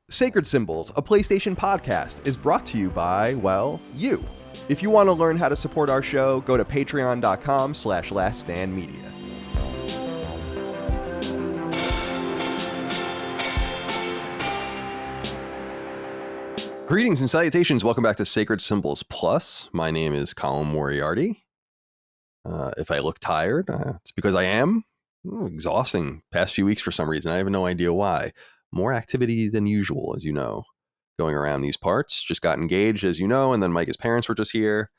Sacred Symbols, a PlayStation podcast, is brought to you by, well, you. If you want to learn how to support our show, go to patreon.com/laststandmedia. Greetings and salutations. Welcome back to Sacred Symbols Plus. My name is Colin Moriarty. If I look tired, it's because I am. Exhausting past few weeks for some reason. I have no idea why. More activity than usual, as you know, going around these parts. Just got engaged, as you know, and then Micah's parents were just here.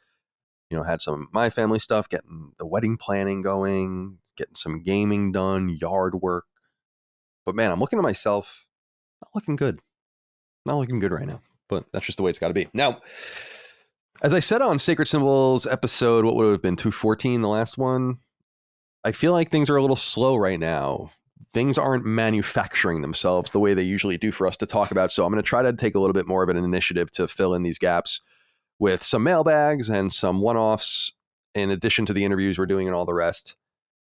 You know, had some of my family stuff, getting the wedding planning going, getting some gaming done, yard work. But man, I'm looking at myself, not looking good. Not looking good right now, but that's just the way it's got to be. Now, as I said on Sacred Symbols episode, what would have been 214, the last one, I feel like things are a little slow right now. Things aren't manufacturing themselves the way they usually do for us to talk about. So I'm going to try to take a little bit more of an initiative to fill in these gaps with some mailbags and some one-offs in addition to the interviews we're doing and all the rest,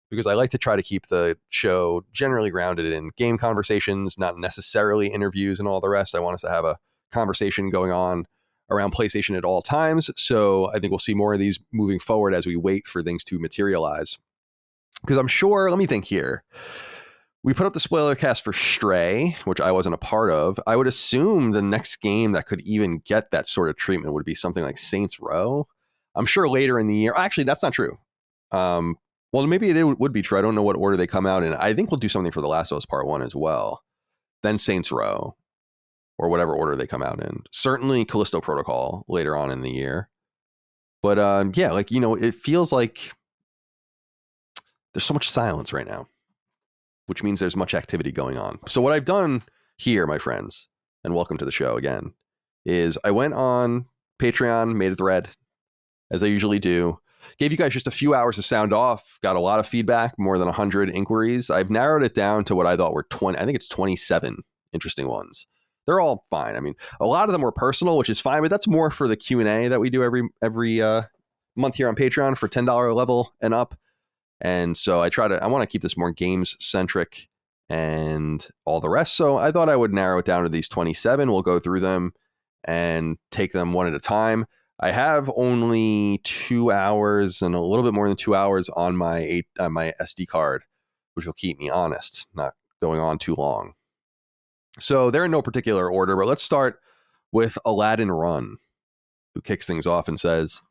because I like to try to keep the show generally grounded in game conversations, not necessarily interviews and all the rest. I want us to have a conversation going on around PlayStation at all times. So I think we'll see more of these moving forward as we wait for things to materialize. Because I'm sure, let me think here. We put up the spoiler cast for Stray, which I wasn't a part of. I would assume the next game that could even get that sort of treatment would be something like Saints Row. I'm sure later in the year. Actually, that's not true. Well, maybe it would be true. I don't know what order they come out in. I think we'll do something for The Last of Us Part 1 as well. Then Saints Row, or whatever order they come out in. Certainly Callisto Protocol later on in the year. But yeah, like, you know, it feels like there's so much silence right now, which means there's much activity going on. So what I've done here, my friends, and welcome to the show again, is I went on Patreon, made a thread, as I usually do, gave you guys just a few hours to sound off, got a lot of feedback, more than 100 inquiries. I've narrowed it down to what I thought were 20, I think it's 27 interesting ones. They're all fine. I mean, a lot of them were personal, which is fine, but that's more for the Q&A that we do every month here on Patreon for $10 level and up. And so I want to keep this more games centric and all the rest. So I thought I would narrow it down to these 27. We'll go through them and take them one at a time. I have only 2 hours and a little bit more than 2 hours on my SD card, which will keep me honest, not going on too long. So they're in no particular order, but let's start with Aladdin Run, who kicks things off and says,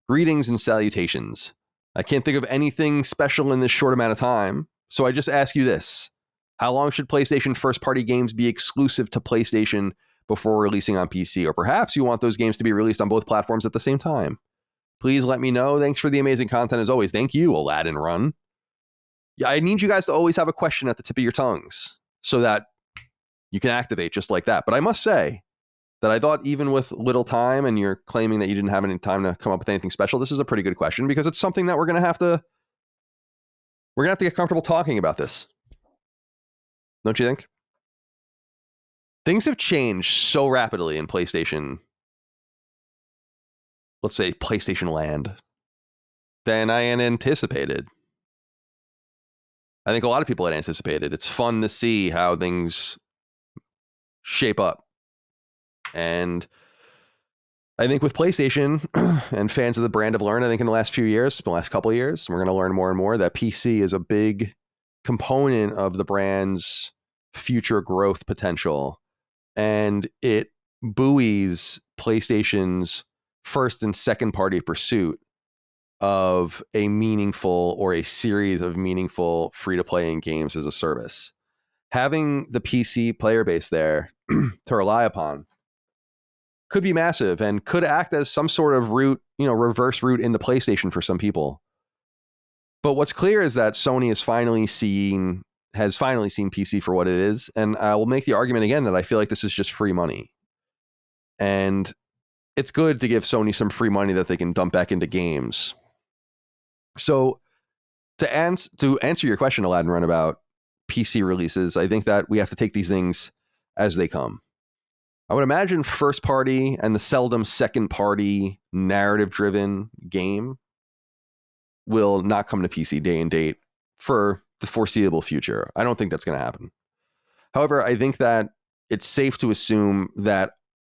"Greetings and salutations. I can't think of anything special in this short amount of time, so I just ask you this. How long should PlayStation first-party games be exclusive to PlayStation before releasing on PC? Or perhaps you want those games to be released on both platforms at the same time? Please let me know. Thanks for the amazing content as always." Thank you, Aladdin Run. Yeah, I need you guys to always have a question at the tip of your tongues so that you can activate just like that. But I must say that I thought even with little time, and you're claiming that you didn't have any time to come up with anything special, this is a pretty good question because it's something that we're going to have to get comfortable talking about this. Don't you think? Things have changed so rapidly in PlayStation, let's say PlayStation land, than I had anticipated. I think a lot of people had anticipated. It's fun to see how things shape up. And I think with PlayStation and fans of the brand have learned, I think in the last few years, the last couple of years, we're going to learn more and more that PC is a big component of the brand's future growth potential. And it buoys PlayStation's first and second party pursuit of a meaningful or a series of meaningful free-to-play and games as a service. Having the PC player base there to rely upon could be massive and could act as some sort of route, reverse route into PlayStation for some people. But what's clear is that Sony has finally seen PC for what it is. And I will make the argument again that I feel like this is just free money. And it's good to give Sony some free money that they can dump back into games. So to answer your question, Aladdin Run, about PC releases, I think that we have to take these things as they come. I would imagine first party and the seldom second party narrative driven game will not come to PC day and date for the foreseeable future. I don't think that's going to happen. However, I think that it's safe to assume that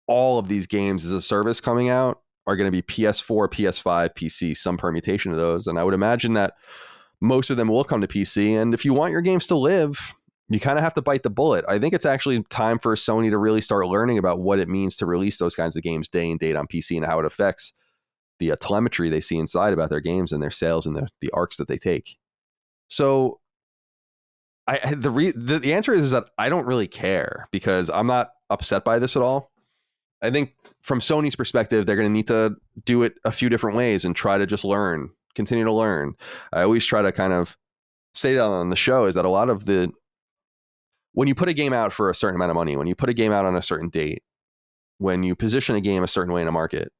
all of these games as a service coming out are going to be PS4, PS5, PC, some permutation of those. And I would imagine that most of them will come to PC. And if you want your games to live, you kind of have to bite the bullet. I think it's actually time for Sony to really start learning about what it means to release those kinds of games day and date on PC and how it affects the telemetry they see inside about their games and their sales and the arcs that they take. So the answer is that I don't really care because I'm not upset by this at all. I think from Sony's perspective, they're going to need to do it a few different ways and try to just continue to learn. I always try to kind of say that on the show is that a lot of when you put a game out for a certain amount of money, when you put a game out on a certain date, when you position a game a certain way in a market,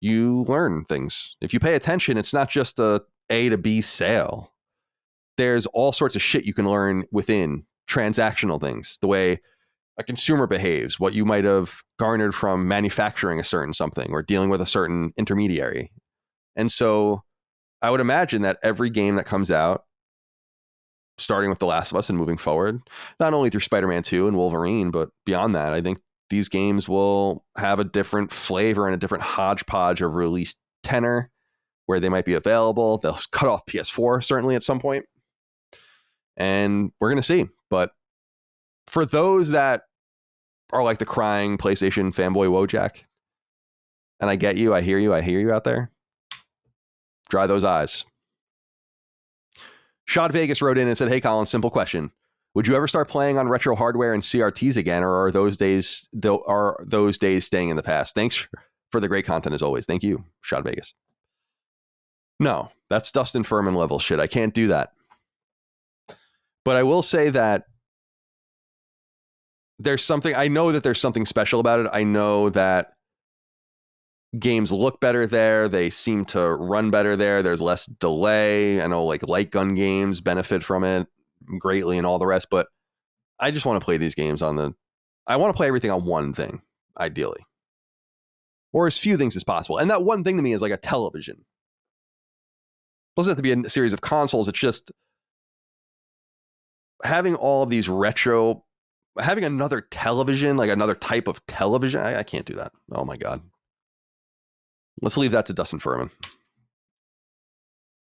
you learn things. If you pay attention, it's not just a to B sale. There's all sorts of shit you can learn within transactional things, the way a consumer behaves, what you might have garnered from manufacturing a certain something or dealing with a certain intermediary. And so I would imagine that every game that comes out, starting with The Last of Us and moving forward, not only through Spider-Man 2 and Wolverine, but beyond that, I think these games will have a different flavor and a different hodgepodge of release tenor where they might be available. They'll cut off PS4 certainly at some point. And we're going to see. But for those that are like the crying PlayStation fanboy Wojak, and I get you, I hear you out there, dry those eyes. Shad Vegas wrote in and said, "Hey Colin, simple question. Would you ever start playing on retro hardware and CRTs again, or are those days staying in the past? Thanks for the great content as always." Thank you, Shad Vegas. No, that's Dustin Furman level shit. I can't do that. But I will say that I know that there's something special about it. I know that games look better there. They seem to run better there. There's less delay. I know like light gun games benefit from it greatly and all the rest, but I just want to play these games I want to play everything on one thing, ideally. Or as few things as possible. And that one thing to me is like a television. It doesn't have to be a series of consoles. It's just having all of these having another television, like another type of television. I can't do that. Oh my God. Let's leave that to Dustin Furman.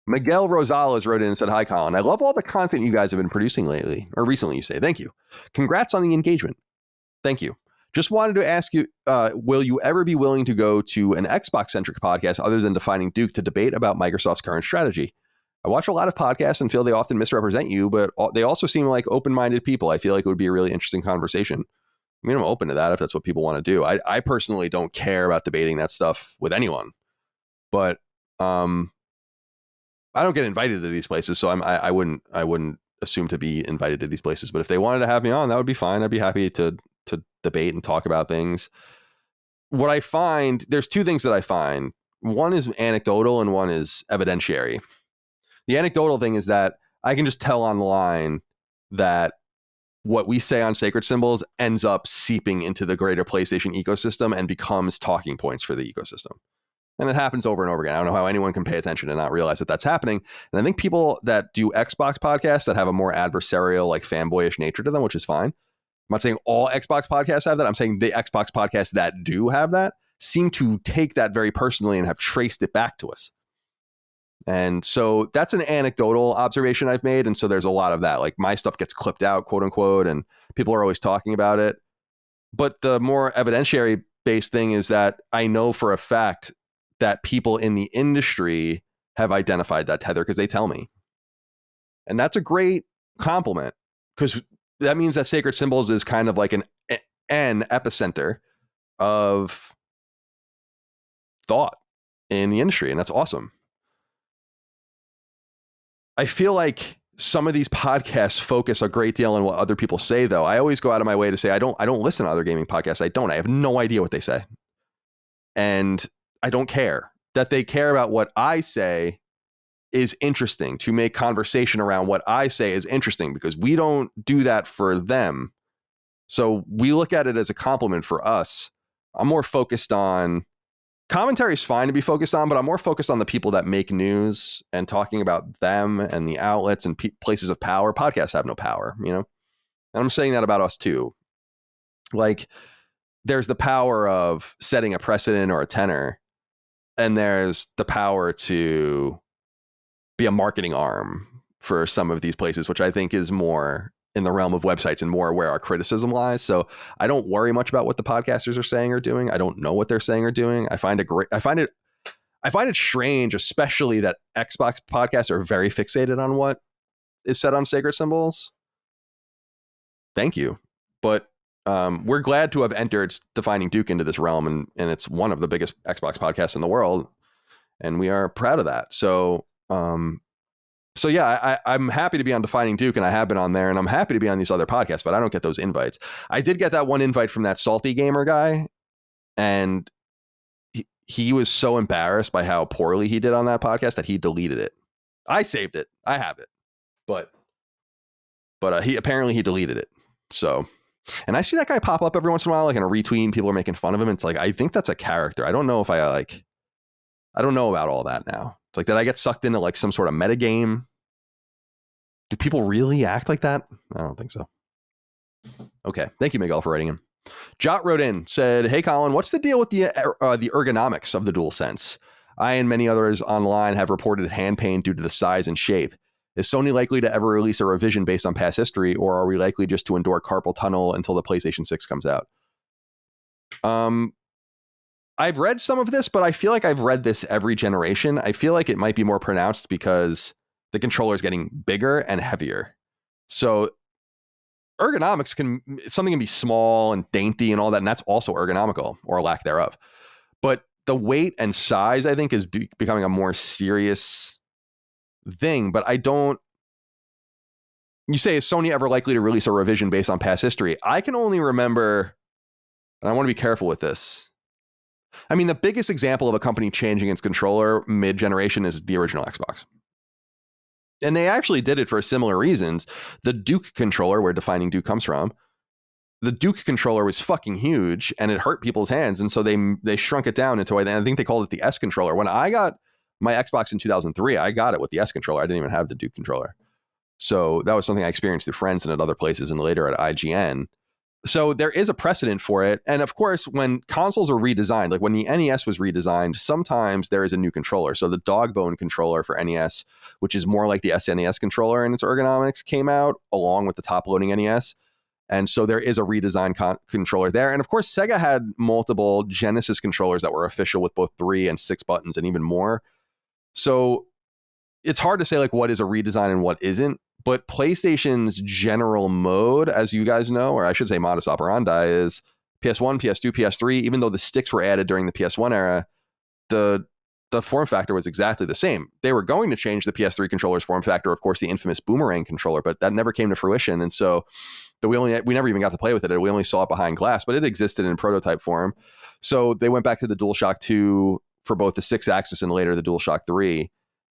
Miguel Rosales wrote in and said, "Hi, Colin. I love all the content you guys have been producing lately, or recently, you say. Thank you. Congrats on the engagement. Thank you. Just wanted to ask you, will you ever be willing to go to an Xbox-centric podcast other than Defining Duke to debate about Microsoft's current strategy? I watch a lot of podcasts and feel they often misrepresent you, but they also seem like open-minded people. I feel like it would be a really interesting conversation." I mean, I'm open to that if that's what people want to do. I personally don't care about debating that stuff with anyone, but I don't get invited to these places, so I wouldn't assume to be invited to these places. But if they wanted to have me on, that would be fine. I'd be happy to debate and talk about things. What I find, there's two things that I find. One is anecdotal and one is evidentiary. The anecdotal thing is that I can just tell online that what we say on Sacred Symbols ends up seeping into the greater PlayStation ecosystem and becomes talking points for the ecosystem. And it happens over and over again. I don't know how anyone can pay attention and not realize that that's happening. And I think people that do Xbox podcasts that have a more adversarial, like fanboyish nature to them, which is fine. I'm not saying all Xbox podcasts have that. I'm saying the Xbox podcasts that do have that seem to take that very personally and have traced it back to us. And so that's an anecdotal observation I've made. And so there's a lot of that. Like my stuff gets clipped out, quote unquote, and people are always talking about it. But the more evidentiary based thing is that I know for a fact that people in the industry have identified that tether because they tell me. And that's a great compliment because that means that Sacred Symbols is kind of like an epicenter of thought in the industry. And that's awesome. I feel like some of these podcasts focus a great deal on what other people say, though. I always go out of my way to say I don't listen to other gaming podcasts. I have no idea what they say. And I don't care. That they care about what I say is interesting, to make conversation around what I say is interesting, because we don't do that for them. So we look at it as a compliment for us. I'm more focused on commentary is fine to be focused on, but I'm more focused on the people that make news and talking about them and the outlets and places of power. Podcasts have no power, And I'm saying that about us too. Like, there's the power of setting a precedent or a tenor, and there's the power to be a marketing arm for some of these places, which I think is more in the realm of websites and more where our criticism lies. So I don't worry much about what the podcasters are saying or doing. I don't know what they're saying or doing. I find it strange, especially that Xbox podcasts are very fixated on what is said on Sacred Symbols. Thank you. But we're glad to have entered Defining Duke into this realm, and it's one of the biggest Xbox podcasts in the world, and we are proud of that. So yeah, I'm happy to be on Defining Duke, and I have been on there, and I'm happy to be on these other podcasts, but I don't get those invites. I did get that one invite from that Salty Gamer guy, and he was so embarrassed by how poorly he did on that podcast that he deleted it. I saved it. I have it. But he deleted it. So, and I see that guy pop up every once in a while, like in a retweet, and people are making fun of him. It's like, I think that's a character. I don't know if I don't know about all that now. It's like, did I get sucked into like some sort of metagame? Do people really act like that? I don't think so. Okay. Thank you, Miguel, for writing in. Jot wrote in, said, "Hey, Colin, what's the deal with the ergonomics of the DualSense? I and many others online have reported hand pain due to the size and shape. Is Sony likely to ever release a revision based on past history, or are we likely just to endure carpal tunnel until the PlayStation 6 comes out?" I've read some of this, but I feel like I've read this every generation. I feel like it might be more pronounced because the controller is getting bigger and heavier. So ergonomics something can be small and dainty and all that, and that's also ergonomical, or lack thereof. But the weight and size, I think, is becoming a more serious thing. But you say, is Sony ever likely to release a revision based on past history? I can only remember, and I want to be careful with this. I mean, the biggest example of a company changing its controller mid-generation is the original Xbox. And they actually did it for similar reasons. The Duke controller, where Defining Duke comes from, the Duke controller was fucking huge and it hurt people's hands. And so they shrunk it down into, I think they called it the S controller. When I got my Xbox in 2003, I got it with the S controller. I didn't even have the Duke controller. So that was something I experienced through friends and at other places and later at IGN. So there is a precedent for it. And of course, when consoles are redesigned, like when the NES was redesigned, sometimes there is a new controller. So the Dogbone controller for NES, which is more like the SNES controller in its ergonomics, came out along with the top-loading NES. And so there is a redesigned controller there. And of course, Sega had multiple Genesis controllers that were official with both 3 and 6 buttons and even more. So it's hard to say like what is a redesign and what isn't. But PlayStation's general mode, as you guys know, or I should say modus operandi, is PS1, PS2, PS3. Even though the sticks were added during the PS1 era, the form factor was exactly the same. They were going to change the PS3 controller's form factor, of course, the infamous Boomerang controller, but that never came to fruition. And so we never even got to play with it. We only saw it behind glass, but it existed in prototype form. So they went back to the DualShock 2 for both the 6-axis and later the DualShock 3.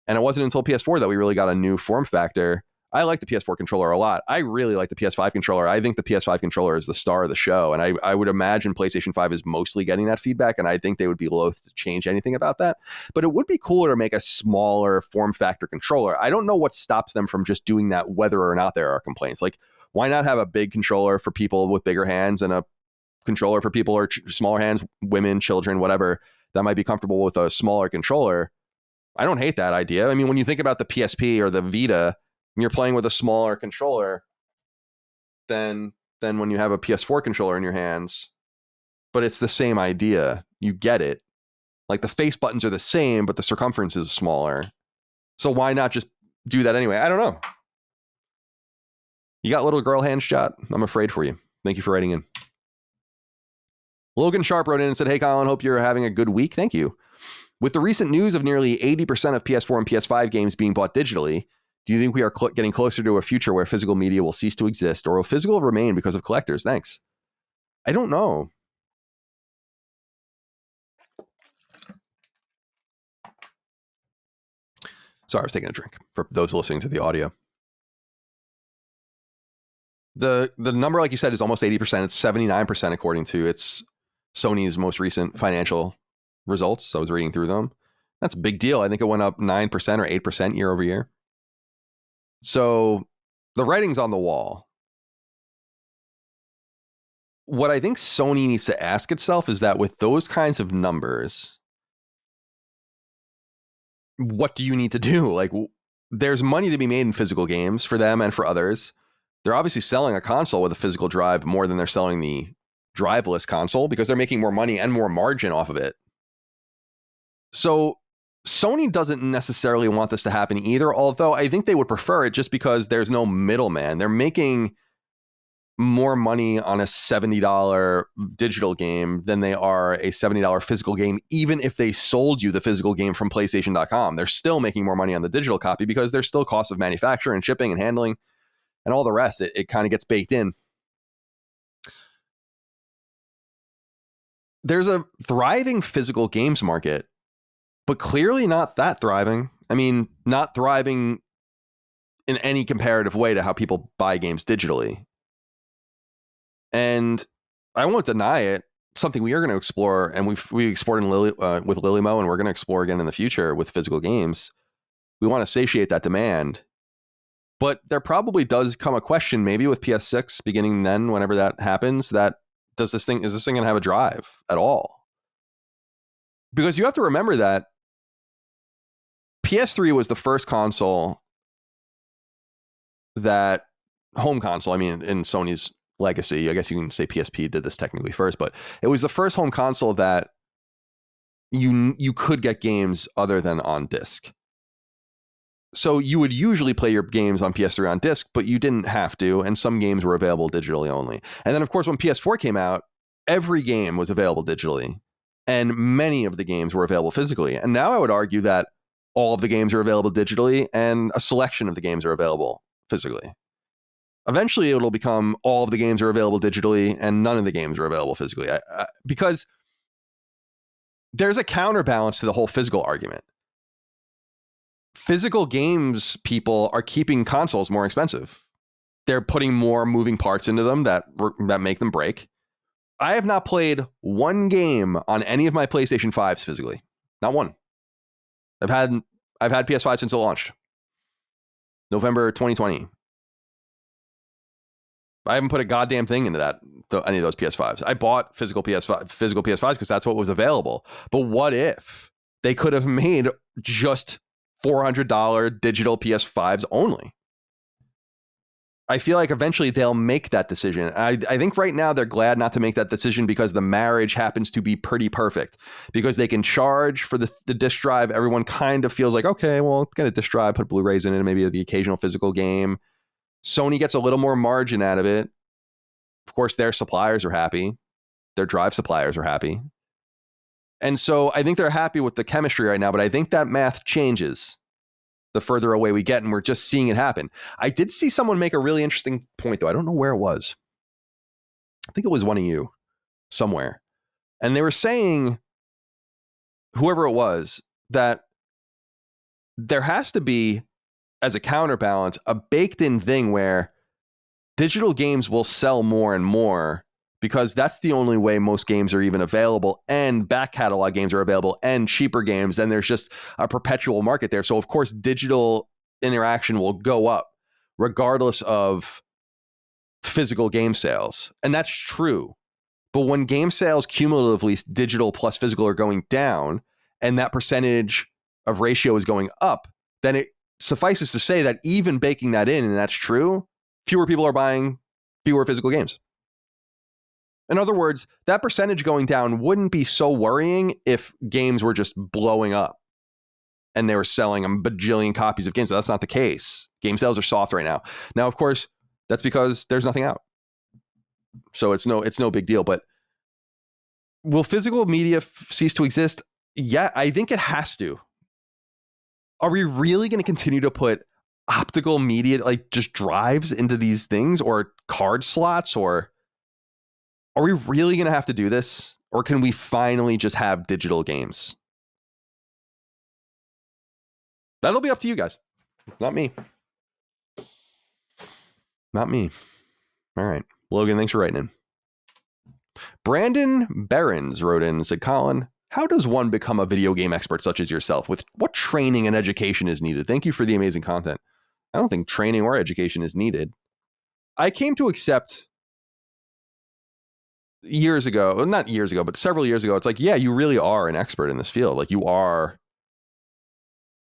And it wasn't until PS4 that we really got a new form factor. I like the PS4 controller a lot. I really like the PS5 controller. I think the PS5 controller is the star of the show. And I would imagine PlayStation 5 is mostly getting that feedback. And I think they would be loath to change anything about that. But it would be cooler to make a smaller form factor controller. I don't know what stops them from just doing that, whether or not there are complaints. Like, why not have a big controller for people with bigger hands and a controller for people or smaller hands, women, children, whatever, that might be comfortable with a smaller controller? I don't hate that idea. I mean, when you think about the PSP or the Vita, when you're playing with a smaller controller than when you have a PS4 controller in your hands, but it's the same idea. You get it. Like the face buttons are the same, but the circumference is smaller. So why not just do that anyway? I don't know. You got little girl hands, Jot? I'm afraid for you. Thank you for writing in. Logan Sharp wrote in and said, "Hey, Colin, hope you're having a good week." Thank you. With the recent news of nearly 80% of PS4 and PS5 games being bought digitally, do you think we are getting closer to a future where physical media will cease to exist, or will physical remain because of collectors? Thanks. I don't know. Sorry, I was taking a drink for those listening to the audio. The number, like you said, is almost 80%. It's 79% according to Sony's most recent financial results. I was reading through them. That's a big deal. I think it went up 9% or 8% year over year. So the writing's on the wall. what I think Sony needs to ask itself is that with those kinds of numbers, what do you need to do? Like, there's money to be made in physical games for them and for others. They're obviously selling a console with a physical drive more than they're selling the driveless console because they're making more money and more margin off of it. So Sony doesn't necessarily want this to happen either, although I think they would prefer it just because there's no middleman. They're making more money on a $70 digital game than they are a $70 physical game, even if they sold you the physical game from PlayStation.com. They're still making more money on the digital copy because there's still costs of manufacture and shipping and handling and all the rest. It kind of gets baked in. There's a thriving physical games market, but clearly not that thriving. I mean, not thriving in any comparative way to how people buy games digitally. And I won't deny it. Something we are going to explore, and we explored with Lilymo, and we're going to explore again in the future with physical games. We want to satiate that demand. But there probably does come a question, maybe with PS6 beginning then, whenever that happens, that is this thing going to have a drive at all? Because you have to remember that PS3 was the first console that home console. I mean, in Sony's legacy, I guess you can say PSP did this technically first, but it was the first home console that you could get games other than on disc. So you would usually play your games on PS3 on disc, but you didn't have to, and some games were available digitally only. And then, of course, when PS4 came out, every game was available digitally, and many of the games were available physically. And now I would argue that all of the games are available digitally, and a selection of the games are available physically. Eventually, it'll become all of the games are available digitally, and none of the games are available physically. Because there's a counterbalance to the whole physical argument. Physical games people are keeping consoles more expensive. They're putting more moving parts into them that make them break. I have not played one game on any of my PlayStation 5s physically. Not one. I've had PS5 since it launched. November 2020. I haven't put a goddamn thing into any of those PS5s. I bought physical PS5s because that's what was available. But what if they could have made just $400 digital PS5s only? I feel like eventually they'll make that decision. I think right now they're glad not to make that decision because the marriage happens to be pretty perfect. Because they can charge for the disc drive. Everyone kind of feels like, okay, well, get a disc drive, put Blu-rays in it, maybe the occasional physical game. Sony gets a little more margin out of it. Of course, their suppliers are happy. Their drive suppliers are happy. And so I think they're happy with the chemistry right now, but I think that math changes the further away we get, and we're just seeing it happen. I did see someone make a really interesting point, though. I don't know where it was. I think it was one of you somewhere. And they were saying, whoever it was, that there has to be, as a counterbalance, a baked-in thing where digital games will sell more and more because that's the only way most games are even available, and back catalog games are available, and cheaper games, and there's just a perpetual market there. So, of course, digital interaction will go up regardless of physical game sales. And that's true. But when game sales cumulatively, digital plus physical, are going down, and that percentage of ratio is going up, then it suffices to say that even baking that in, and that's true, fewer people are buying fewer physical games. In other words, that percentage going down wouldn't be so worrying if games were just blowing up and they were selling a bajillion copies of games. So that's not the case. Game sales are soft right now. Now, of course, that's because there's nothing out. So it's no big deal. But will physical media cease to exist? Yeah, I think it has to. Are we really going to continue to put optical media, like just drives, into these things, or card slots, or are we really going to have to do this? Or can we finally just have digital games? That'll be up to you guys. Not me. Not me. All right. Logan, thanks for writing in. Brandon Behrens wrote in and said, Colin, how does one become a video game expert such as yourself? With what training and education is needed? Thank you for the amazing content. I don't think training or education is needed. I came to accept years ago, not years ago, but several years ago, it's like, yeah, you really are an expert in this field. Like you are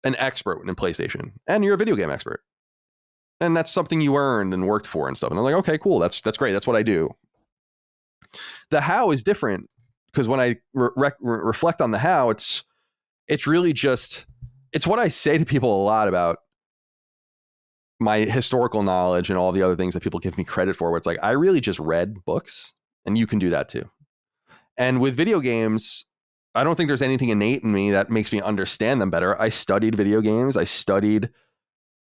an expert in PlayStation and you're a video game expert. And that's something you earned and worked for and stuff. And I'm like, okay, cool. That's great. That's what I do. The how is different because when I reflect on the how, it's really just, it's what I say to people a lot about my historical knowledge and all the other things that people give me credit for, where it's like, I really just read books and you can do that too. And with video games, I don't think there's anything innate in me that makes me understand them better. I studied video games. I studied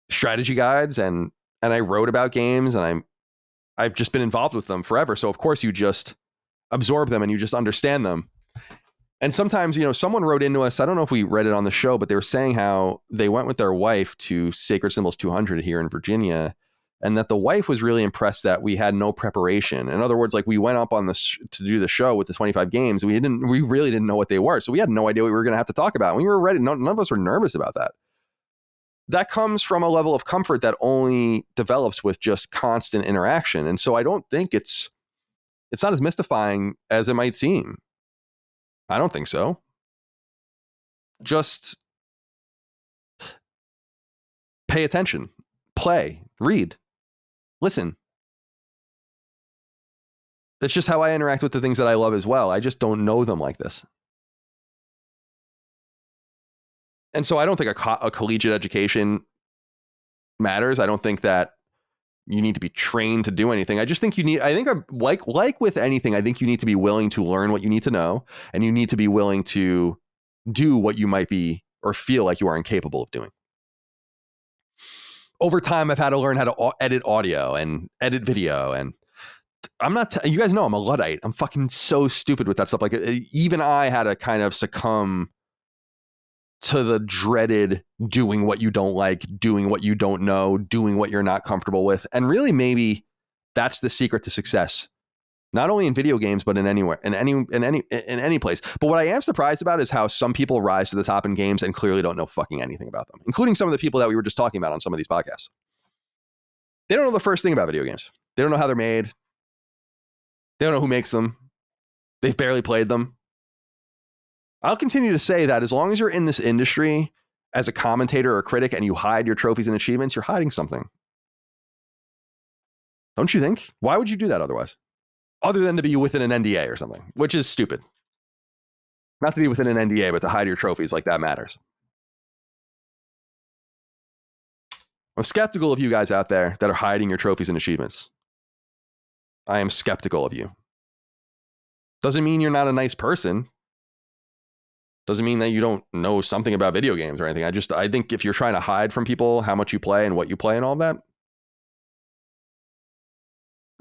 strategy guides and I wrote about games and I've just been involved with them forever. So of course you just absorb them and you just understand them. And sometimes, someone wrote into us, I don't know if we read it on the show, but they were saying how they went with their wife to Sacred Symbols 200 here in Virginia, and that the wife was really impressed that we had no preparation. In other words, like we went up on this to do the show with the 25 games. We really didn't know what they were. So we had no idea what we were going to have to talk about. We were ready. None of us were nervous about that. That comes from a level of comfort that only develops with just constant interaction. And so I don't think it's not as mystifying as it might seem. I don't think so. Just pay attention, play, read, listen. That's just how I interact with the things that I love as well. I just don't know them like this. And so I don't think a collegiate education matters. I don't think that you need to be trained to do anything. I just think like with anything, I think you need to be willing to learn what you need to know, and you need to be willing to do what you might be or feel like you are incapable of doing. Over time, I've had to learn how to edit audio and edit video, and you guys know I'm a Luddite. I'm fucking so stupid with that stuff. Like even I had to kind of succumb to the dreaded doing what you don't like, doing what you don't know, doing what you're not comfortable with. And really, maybe that's the secret to success, not only in video games, but in any place. But what I am surprised about is how some people rise to the top in games and clearly don't know fucking anything about them, including some of the people that we were just talking about on some of these podcasts. They don't know the first thing about video games. They don't know how they're made. They don't know who makes them. They've barely played them. I'll continue to say that as long as you're in this industry as a commentator or a critic and you hide your trophies and achievements, you're hiding something. Don't you think? Why would you do that otherwise? Other than to be within an NDA or something, which is stupid. Not to be within an NDA, but to hide your trophies, like that matters. I'm skeptical of you guys out there that are hiding your trophies and achievements. I am skeptical of you. Doesn't mean you're not a nice person. Doesn't mean that you don't know something about video games or anything. I think if you're trying to hide from people how much you play and what you play and all that,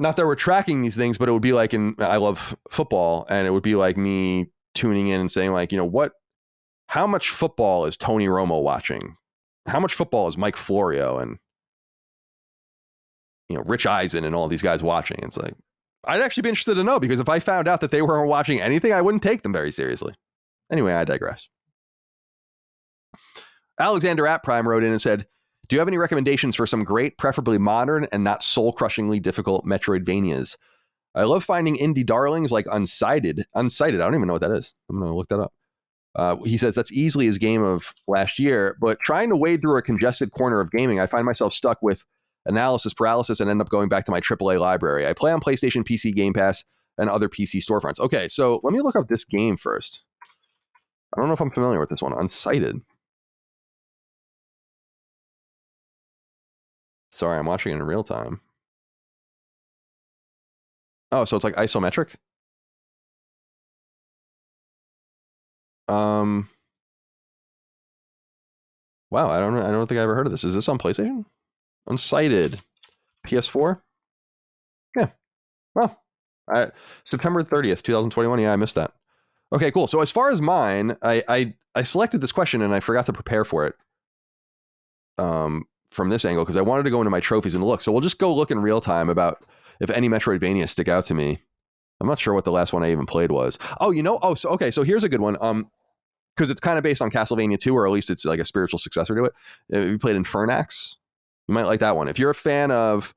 not that we're tracking these things, but it would be like I love football, and it would be like me tuning in and saying like, how much football is Tony Romo watching? How much football is Mike Florio and, Rich Eisen and all these guys watching? It's like, I'd actually be interested to know, because if I found out that they weren't watching anything, I wouldn't take them very seriously. Anyway, I digress. Alexander at Prime wrote in and said, do you have any recommendations for some great, preferably modern and not soul-crushingly difficult Metroidvanias? I love finding indie darlings like Unsighted. I don't even know what that is. I'm going to look that up. He says that's easily his game of last year, but trying to wade through a congested corner of gaming, I find myself stuck with analysis paralysis and end up going back to my AAA library. I play on PlayStation, PC, Game Pass, and other PC storefronts. Okay, so let me look up this game first. I don't know if I'm familiar with this one. Unsighted. Sorry, I'm watching it in real time. Oh, so it's like isometric? Wow, I don't think I ever heard of this. Is this on PlayStation? Unsighted. PS4? Yeah. Well, September 30th, 2021. Yeah, I missed that. Okay, cool. So as far as mine, I selected this question and I forgot to prepare for it from this angle because I wanted to go into my trophies and look. So we'll just go look in real time about if any Metroidvania stick out to me. I'm not sure what the last one I even played was. So here's a good one. Because it's kind of based on Castlevania 2, or at least it's like a spiritual successor to it. If you played Infernax, you might like that one. If you're a fan of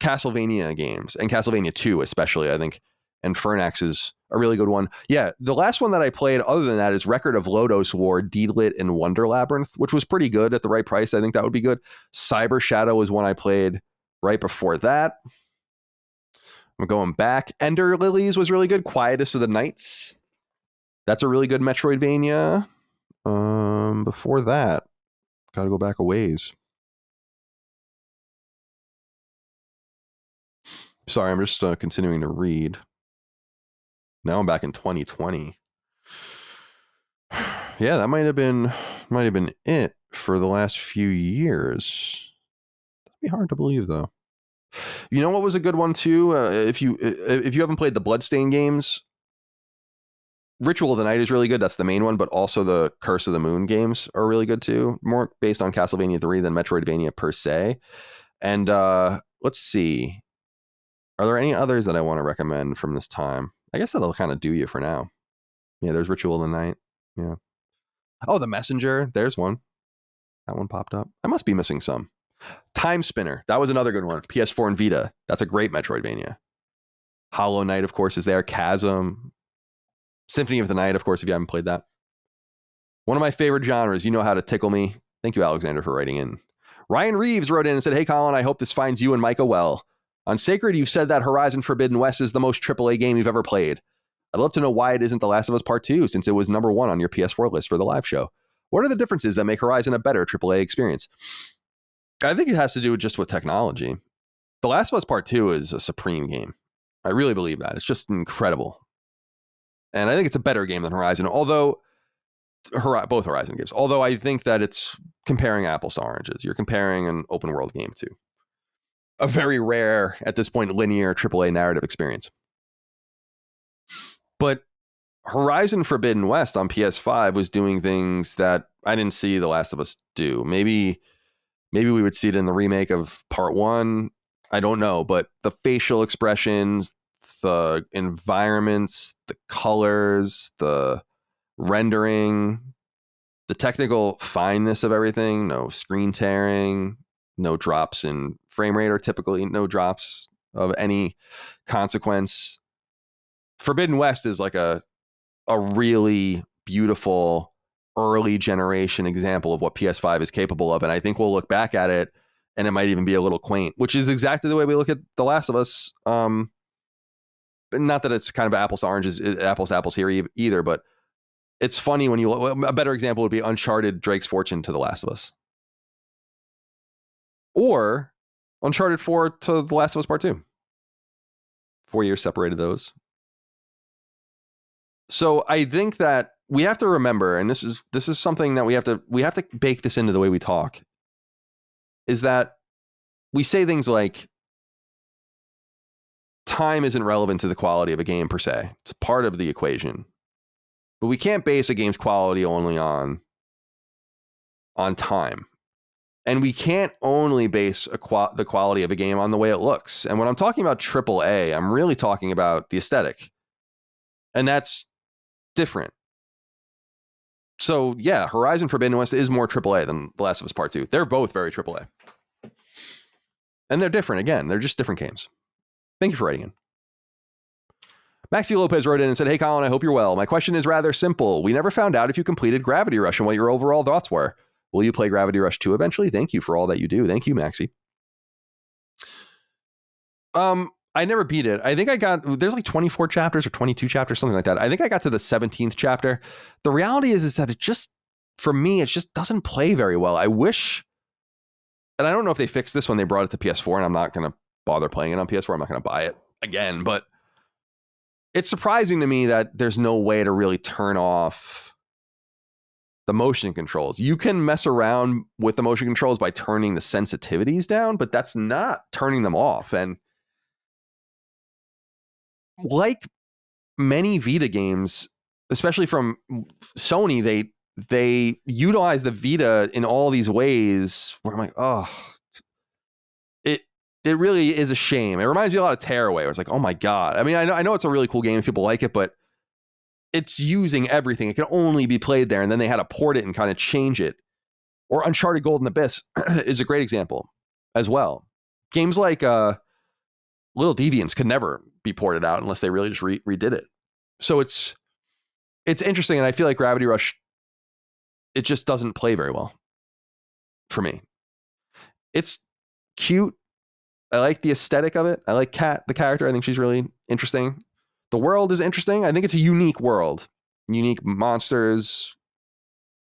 Castlevania games, and Castlevania 2 especially, I think and Fernax is a really good one. Yeah, the last one that I played other than that is Record of Lodos War, Deedlit, and Wonder Labyrinth, which was pretty good at the right price. I think that would be good. Cyber Shadow was one I played right before that. I'm going back. Ender Lilies was really good. Quietus of the Nights. That's a really good Metroidvania. Before that, got to go back a ways. Sorry, I'm just continuing to read. Now I'm back in 2020. Yeah, that might have been it for the last few years. That'd be hard to believe, though. You know what was a good one too? If you haven't played the Bloodstain games, Ritual of the Night is really good. That's the main one, but also the Curse of the Moon games are really good too. More based on Castlevania 3 than Metroidvania per se. And let's see. Are there any others that I want to recommend from this time? I guess that'll kind of do you for now. Yeah, there's Ritual of the Night. Yeah. Oh, The Messenger. There's one. That one popped up. I must be missing some. Time Spinner. That was another good one. PS4 and Vita. That's a great Metroidvania. Hollow Knight, of course, is there. Chasm. Symphony of the Night, of course, if you haven't played that. One of my favorite genres. You know how to tickle me. Thank you, Alexander, for writing in. Ryan Reeves wrote in and said, "Hey, Colin, I hope this finds you and Micah well. On Sacred, you've said that Horizon Forbidden West is the most AAA game you've ever played. I'd love to know why it isn't The Last of Us Part 2, since it was number 1 on your PS4 list for the live show. What are the differences that make Horizon a better AAA experience?" I think it has to do just with technology. The Last of Us Part 2 is a supreme game. I really believe that. It's just incredible. And I think it's a better game than Horizon, although both Horizon games. Although I think that it's comparing apples to oranges. You're comparing an open world game to a very rare, at this point, linear AAA narrative experience. But Horizon Forbidden West on PS5 was doing things that I didn't see The Last of Us do. Maybe we would see it in the remake of Part 1. I don't know. But the facial expressions, the environments, the colors, the rendering, the technical fineness of everything, no screen tearing, no drops in frame rate, or typically no drops of any consequence. Forbidden West is like a really beautiful early generation example of what PS5 is capable of. And I think we'll look back at it and it might even be a little quaint, which is exactly the way we look at The Last of Us. Not that it's kind of apples to oranges, apples to apples here either, but it's funny when you look. A better example would be Uncharted Drake's Fortune to The Last of Us, or Uncharted 4 to The Last of Us Part 2. 4 years separated those. So I think that we have to remember, and this is something that we have to bake this into the way we talk, is that we say things like time isn't relevant to the quality of a game per se. It's part of the equation. But we can't base a game's quality only on time. And we can't only base the quality of a game on the way it looks. And when I'm talking about AAA, I'm really talking about the aesthetic. And that's different. So yeah, Horizon Forbidden West is more AAA than The Last of Us Part 2. They're both very AAA. And they're different. Again, they're just different games. Thank you for writing in. Maxi Lopez wrote in and said, "Hey, Colin, I hope you're well. My question is rather simple. We never found out if you completed Gravity Rush and what your overall thoughts were. Will you play Gravity Rush 2 eventually? Thank you for all that you do." Thank you, Maxi. I never beat it. I think there's like 24 chapters or 22 chapters, something like that. I think I got to the 17th chapter. The reality is that for me, it just doesn't play very well. I wish, and I don't know if they fixed this when they brought it to PS4, and I'm not going to bother playing it on PS4. I'm not going to buy it again, but it's surprising to me that there's no way to really turn off the motion controls. You can mess around with the motion controls by turning the sensitivities down, but that's not turning them off. And like many Vita games, especially from Sony, they utilize the Vita in all these ways where I'm like, oh, it really is a shame. It reminds me a lot of Tearaway, where it's like, oh my God. I mean, I know it's a really cool game if people like it, but it's using everything. It can only be played there. And then they had to port it and kind of change it. Or Uncharted Golden Abyss is a great example as well. Games like Little Deviants could never be ported out unless they really just redid it. So it's interesting, and I feel like Gravity Rush, it just doesn't play very well for me. It's cute. I like the aesthetic of it. I like Kat, the character. I think she's really interesting. The world is interesting. I think it's a unique world, unique monsters,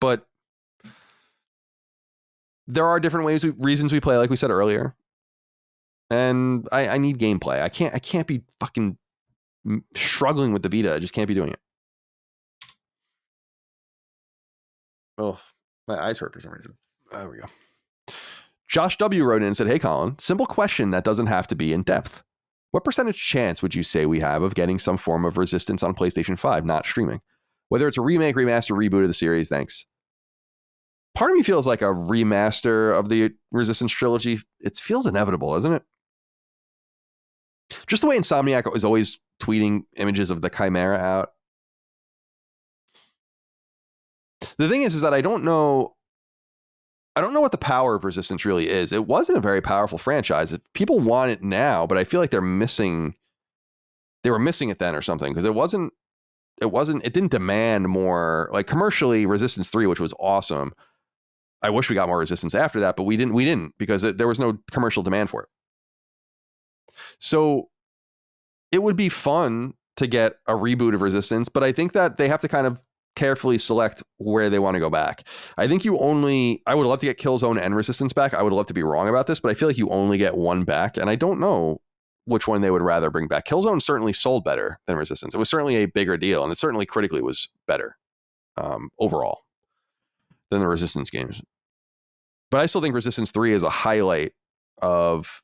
but there are different reasons we play, like we said earlier. And I need gameplay. I can't be fucking struggling with the Vita. I just can't be doing it. Oh, my eyes hurt for some reason. There we go. Josh W. wrote in and said, "Hey, Colin, simple question that doesn't have to be in depth. What percentage chance would you say we have of getting some form of Resistance on PlayStation 5, not streaming? Whether it's a remake, remaster, reboot of the series, thanks." Part of me feels like a remaster of the Resistance trilogy. It feels inevitable, isn't it? Just the way Insomniac is always tweeting images of the Chimera out. The thing is that I don't know what the power of Resistance really is. It wasn't a very powerful franchise. People want it now, but I feel like they were missing it then or something, because it didn't demand more. Like commercially, Resistance 3, which was awesome. I wish we got more Resistance after that, but we didn't because there was no commercial demand for it. So it would be fun to get a reboot of Resistance, but I think that they have to kind of carefully select where they want to go back. I think I would love to get Killzone and Resistance back. I would love to be wrong about this, but I feel like you only get one back, and I don't know which one they would rather bring back. Killzone certainly sold better than Resistance. It was certainly a bigger deal, and it certainly critically was better overall than the Resistance games. But I still think Resistance 3 is a highlight of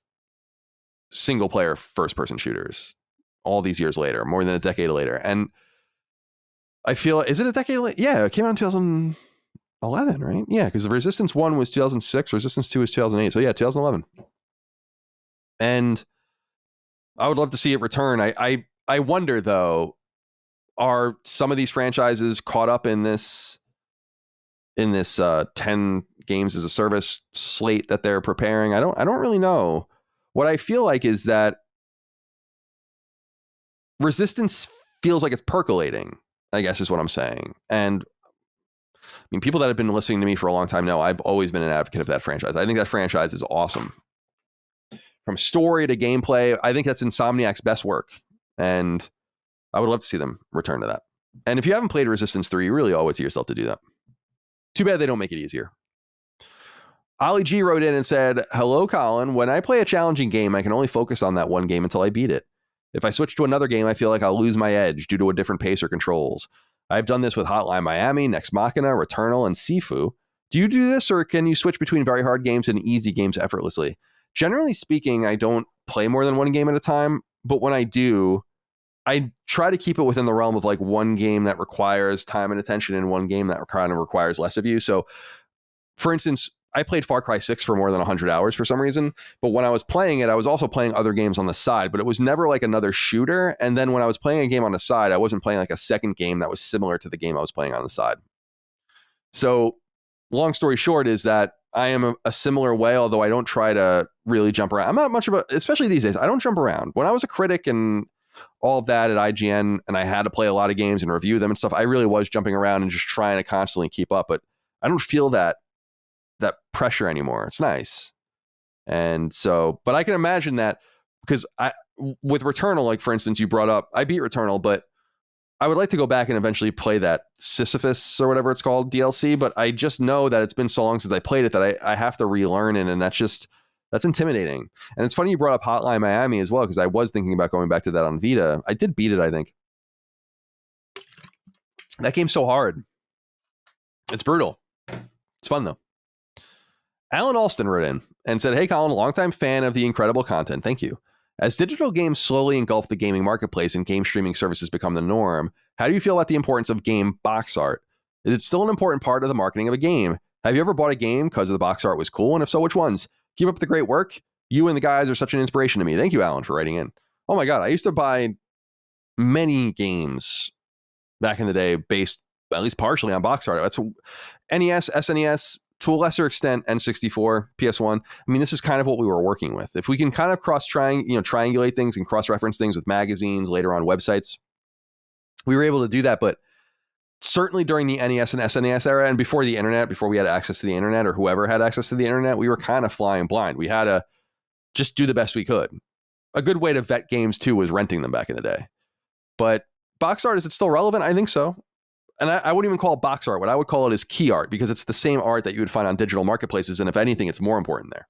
single player first person shooters all these years later, more than a decade later. And I feel, is it a decade later? Yeah, it came out in 2011, right? Yeah, because the Resistance 1 was 2006, Resistance 2 was 2008. So yeah, 2011. And I would love to see it return. I wonder, though, are some of these franchises caught up in this 10 games as a service slate that they're preparing? I don't really know. What I feel like is that Resistance feels like it's percolating, I guess is what I'm saying. And I mean, people that have been listening to me for a long time know I've always been an advocate of that franchise. I think that franchise is awesome. From story to gameplay, I think that's Insomniac's best work. And I would love to see them return to that. And if you haven't played Resistance 3, you really owe it to yourself to do that. Too bad they don't make it easier. Ollie G wrote in and said, "Hello, Colin. When I play a challenging game, I can only focus on that one game until I beat it. If I switch to another game, I feel like I'll lose my edge due to a different pace or controls. I've done this with Hotline Miami, Nex Machina, Returnal, and Sifu. Do you do this, or can you switch between very hard games and easy games effortlessly?" Generally speaking, I don't play more than one game at a time, but when I do, I try to keep it within the realm of like one game that requires time and attention and one game that kind of requires less of you. So, for instance, I played Far Cry 6 for more than 100 hours for some reason, but when I was playing it, I was also playing other games on the side, but it was never like another shooter. And then when I was playing a game on the side, I wasn't playing like a second game that was similar to the game I was playing on the side. So long story short is that I am a similar way, although I don't try to really jump around. I'm not much of a, especially these days, I don't jump around. When I was a critic and all of that at IGN, and I had to play a lot of games and review them and stuff, I really was jumping around and just trying to constantly keep up, but I don't feel that pressure anymore. It's nice. And so, but I can imagine that because with Returnal, like for instance, you brought up, I beat Returnal, but I would like to go back and eventually play that Sisyphus or whatever it's called DLC, but I just know that it's been so long since I played it that I have to relearn it, and that's intimidating. And it's funny you brought up Hotline Miami as well, because I was thinking about going back to that on Vita. I did beat it, I think. That game's so hard. It's brutal. It's fun though. Alan Alston wrote in and said, "Hey, Colin, longtime fan of the incredible content. Thank you. As digital games slowly engulf the gaming marketplace and game streaming services become the norm, how do you feel about the importance of game box art? Is it still an important part of the marketing of a game? Have you ever bought a game because the box art was cool? And if so, which ones? Keep up the great work. You and the guys are such an inspiration to me." Thank you, Alan, for writing in. Oh my God, I used to buy many games back in the day based at least partially on box art. That's NES, SNES, to a lesser extent, N64, PS1. I mean, this is kind of what we were working with. If we can kind of triangulate things and cross-reference things with magazines, later on websites, we were able to do that. But certainly during the NES and SNES era, and before the internet, before we had access to the internet, or whoever had access to the internet, we were kind of flying blind. We had to just do the best we could. A good way to vet games too was renting them back in the day. But box art, is it still relevant? I think so. And I wouldn't even call it box art. What I would call it is key art, because it's the same art that you would find on digital marketplaces. And if anything, it's more important there.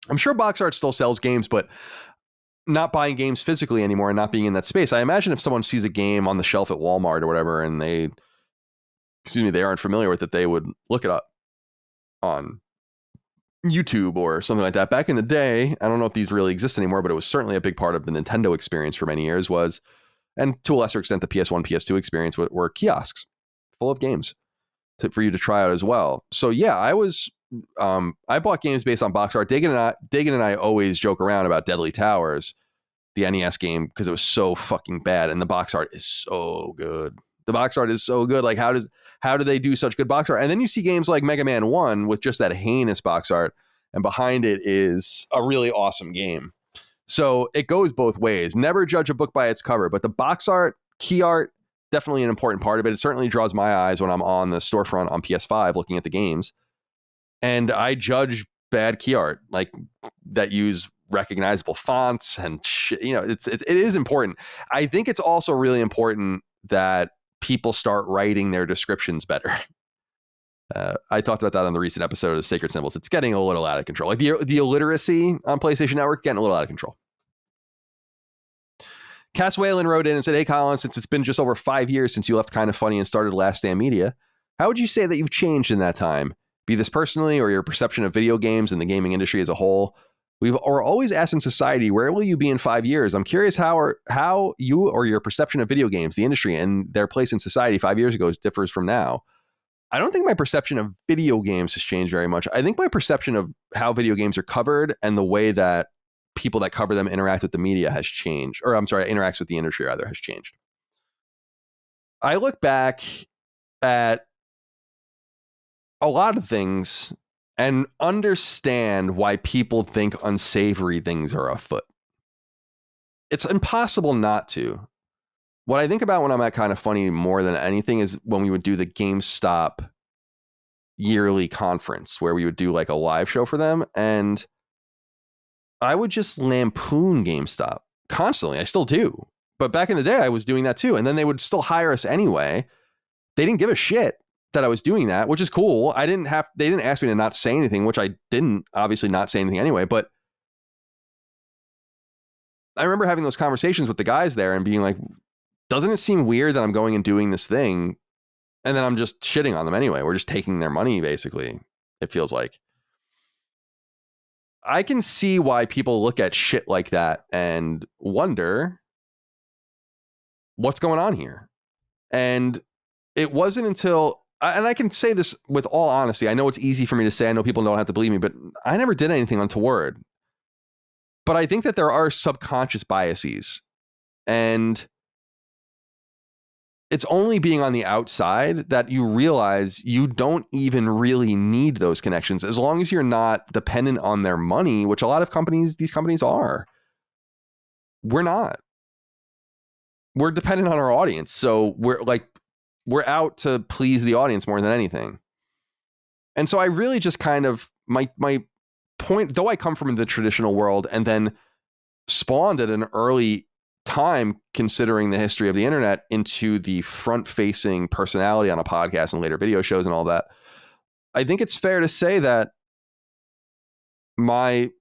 I'm sure box art still sells games, but not buying games physically anymore and not being in that space. I imagine if someone sees a game on the shelf at Walmart or whatever, and they aren't familiar with it, they would look it up on YouTube or something like that. Back in the day, I don't know if these really exist anymore, but it was certainly a big part of the Nintendo experience for many years was, and to a lesser extent, the PS1, PS2 experience were kiosks full of games for you to try out as well. So yeah, I bought games based on box art. Dagan and I always joke around about Deadly Towers, the NES game, because it was so fucking bad, and the box art is so good. The box art is so good. Like, how do they do such good box art? And then you see games like Mega Man 1 with just that heinous box art, and behind it is a really awesome game. So it goes both ways. Never judge a book by its cover, but the box art, key art, definitely an important part of it. It certainly draws my eyes when I'm on the storefront on PS5 looking at the games. And I judge bad key art, like that use recognizable fonts and shit. You know, it is important. I think it's also really important that people start writing their descriptions better. I talked about that on the recent episode of Sacred Symbols. It's getting a little out of control. Like the illiteracy on PlayStation Network getting a little out of control. Cass Whalen wrote in and said, "Hey, Colin, since it's been just over 5 years since you left Kind of Funny and started Last Stand Media, how would you say that you've changed in that time? Be this personally or your perception of video games and the gaming industry as a whole? We're always asked in society, where will you be in 5 years? I'm curious how you or your perception of video games, the industry, and their place in society 5 years ago differs from now." I don't think my perception of video games has changed very much. I think my perception of how video games are covered and the way that people that cover them interact with the media has changed. Or interacts with the industry rather has changed. I look back at a lot of things and understand why people think unsavory things are afoot. It's impossible not to. What I think about when I'm at Kind of Funny more than anything is when we would do the GameStop yearly conference, where we would do like a live show for them, and I would just lampoon GameStop constantly. I still do. But back in the day, I was doing that too. And then they would still hire us anyway. They didn't give a shit that I was doing that, which is cool. They didn't ask me to not say anything, which I didn't obviously not say anything anyway. But I remember having those conversations with the guys there and being like, doesn't it seem weird that I'm going and doing this thing and then I'm just shitting on them anyway? We're just taking their money, basically, it feels like. I can see why people look at shit like that and wonder what's going on here. And it wasn't until, and I can say this with all honesty, I know it's easy for me to say, I know people don't have to believe me, but I never did anything untoward. But I think that there are subconscious biases, and it's only being on the outside that you realize you don't even really need those connections, as long as you're not dependent on their money, which a lot of these companies are. We're not. We're dependent on our audience. So we're out to please the audience more than anything. And so I really just kind of, my point, though I come from the traditional world and then spawned at an early time, considering the history of the internet, into the front-facing personality on a podcast and later video shows and all that, I think it's fair to say that my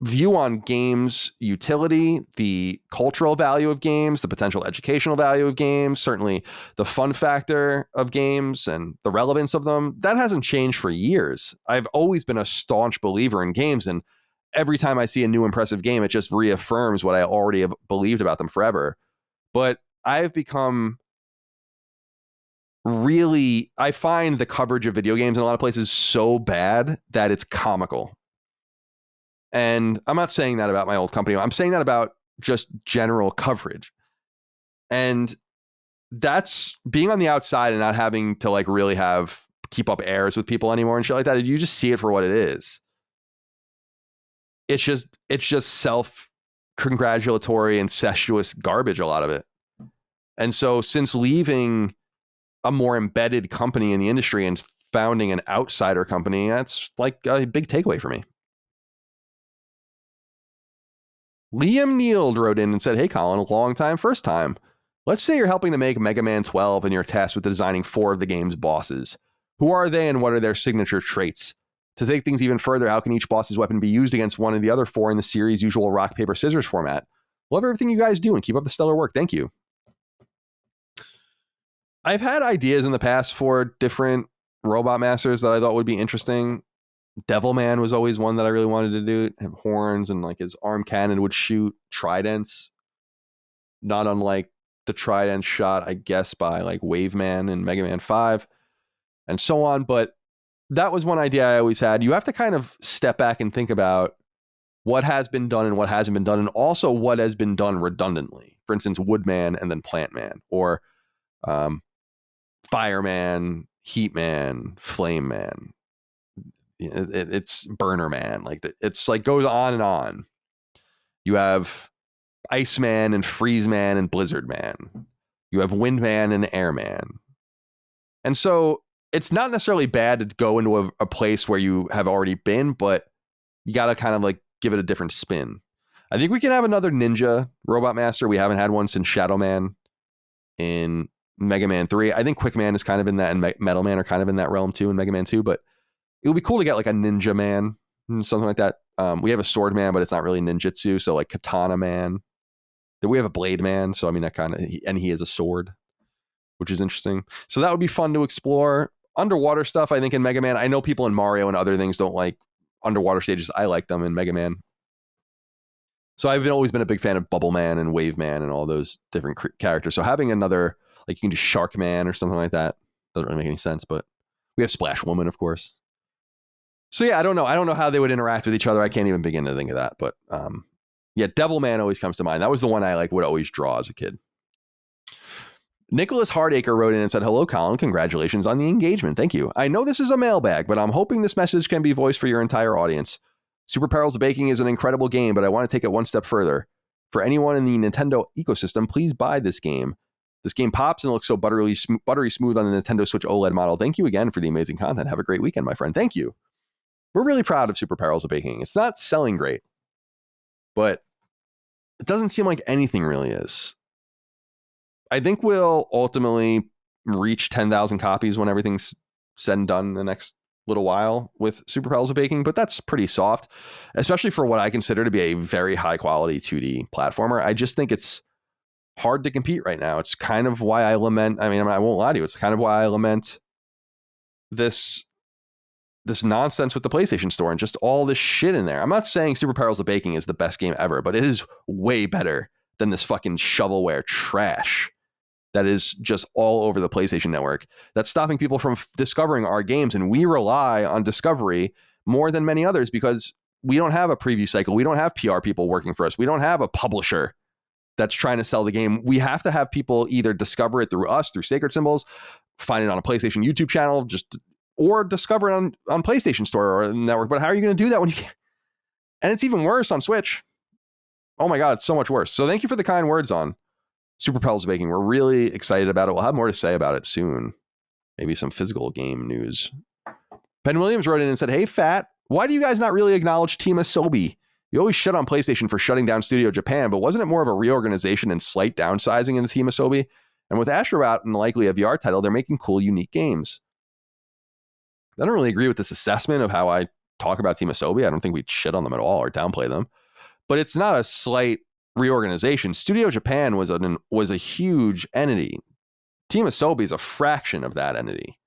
view on games utility, the cultural value of games, the potential educational value of games, certainly the fun factor of games and the relevance of them, that hasn't changed for years. I've always been a staunch believer in games, and every time I see a new impressive game, it just reaffirms what I already have believed about them forever. But I've become I find the coverage of video games in a lot of places so bad that it's comical. And I'm not saying that about my old company. I'm saying that about just general coverage. And that's being on the outside and not having to like really have keep up airs with people anymore and shit like that. You just see it for what it is. It's just self-congratulatory, incestuous garbage, a lot of it. And so since leaving a more embedded company in the industry and founding an outsider company, that's like a big takeaway for me. Liam Neild wrote in and said, hey, Colin, a long time, first time. Let's say you're helping to make Mega Man 12 and you're tasked with designing 4 of the game's bosses. Who are they and what are their signature traits? To take things even further, how can each boss's weapon be used against one of the other 4 in the series' usual rock, paper, scissors format? Love everything you guys do and keep up the stellar work. Thank you. I've had ideas in the past for different robot masters that I thought would be interesting. Devilman was always one that I really wanted to do. Have horns and like his arm cannon would shoot tridents. Not unlike the trident shot, I guess, by like Waveman in Mega Man 5 and so on. But that was one idea I always had. You have to kind of step back and think about what has been done and what hasn't been done, and also what has been done redundantly. For instance, Woodman and then Plantman, or Fireman, Heatman, Flame Man. It's Burner Man. Like it's like goes on and on. You have Iceman and Freeze Man and Blizzard Man. You have Windman and Airman. And so it's not necessarily bad to go into a place where you have already been, but you got to kind of like give it a different spin. I think we can have another ninja robot master. We haven't had one since Shadow Man in Mega Man 3. I think Quick Man is kind of in that, and Metal Man are kind of in that realm too in Mega Man 2, but it would be cool to get like a ninja man, something like that. We have a sword man, but it's not really ninjutsu. So like Katana Man. Then we have a blade man. So I mean, that kind of, and he has a sword, which is interesting. So that would be fun to explore. Underwater stuff, I think, in Mega Man. I know people in Mario and other things don't like underwater stages. I like them in Mega Man. So I've always been a big fan of Bubble Man and Wave Man and all those different characters. So having another, like you can do Shark Man or something like that. Doesn't really make any sense, but we have Splash Woman, of course. So yeah, I don't know. I don't know how they would interact with each other. I can't even begin to think of that. But yeah, Devil Man always comes to mind. That was the one I like would always draw as a kid. Nicholas Hardacre wrote in and said, hello, Colin. Congratulations on the engagement. Thank you. I know this is a mailbag, but I'm hoping this message can be voiced for your entire audience. Super Perils of Baking is an incredible game, but I want to take it one step further. For anyone in the Nintendo ecosystem, please buy this game. This game pops and looks so buttery smooth on the Nintendo Switch OLED model. Thank you again for the amazing content. Have a great weekend, my friend. Thank you. We're really proud of Super Perils of Baking. It's not selling great, but it doesn't seem like anything really is. I think we'll ultimately reach 10,000 copies when everything's said and done in the next little while with Super Perils of Baking, but that's pretty soft, especially for what I consider to be a very high quality 2D platformer. I just think it's hard to compete right now. It's kind of why I lament, I mean, I won't lie to you, it's kind of why I lament this nonsense with the PlayStation Store and just all this shit in there. I'm not saying Super Perils of Baking is the best game ever, but it is way better than this fucking shovelware trash that is just all over the PlayStation Network. That's stopping people from discovering our games. And we rely on discovery more than many others because we don't have a preview cycle. We don't have PR people working for us. We don't have a publisher that's trying to sell the game. We have to have people either discover it through us, through Sacred Symbols, find it on a PlayStation YouTube channel, or discover it on PlayStation Store or network. But how are you going to do that when you can't? And it's even worse on Switch. Oh my God, it's so much worse. So thank you for the kind words on Super Perils of Baking. We're really excited about it. We'll have more to say about it soon. Maybe some physical game news. Ben Williams wrote in and said, hey, Fat, why do you guys not really acknowledge Team Asobi? You always shut on PlayStation for shutting down Studio Japan, but wasn't it more of a reorganization and slight downsizing in the Team Asobi? And with Astro out and likely a VR title, they're making cool, unique games. I don't really agree with this assessment of how I talk about Team Asobi. I don't think we'd shit on them at all or downplay them. But it's not a slight reorganization. Studio Japan was a huge entity. Team Asobi is a fraction of that entity.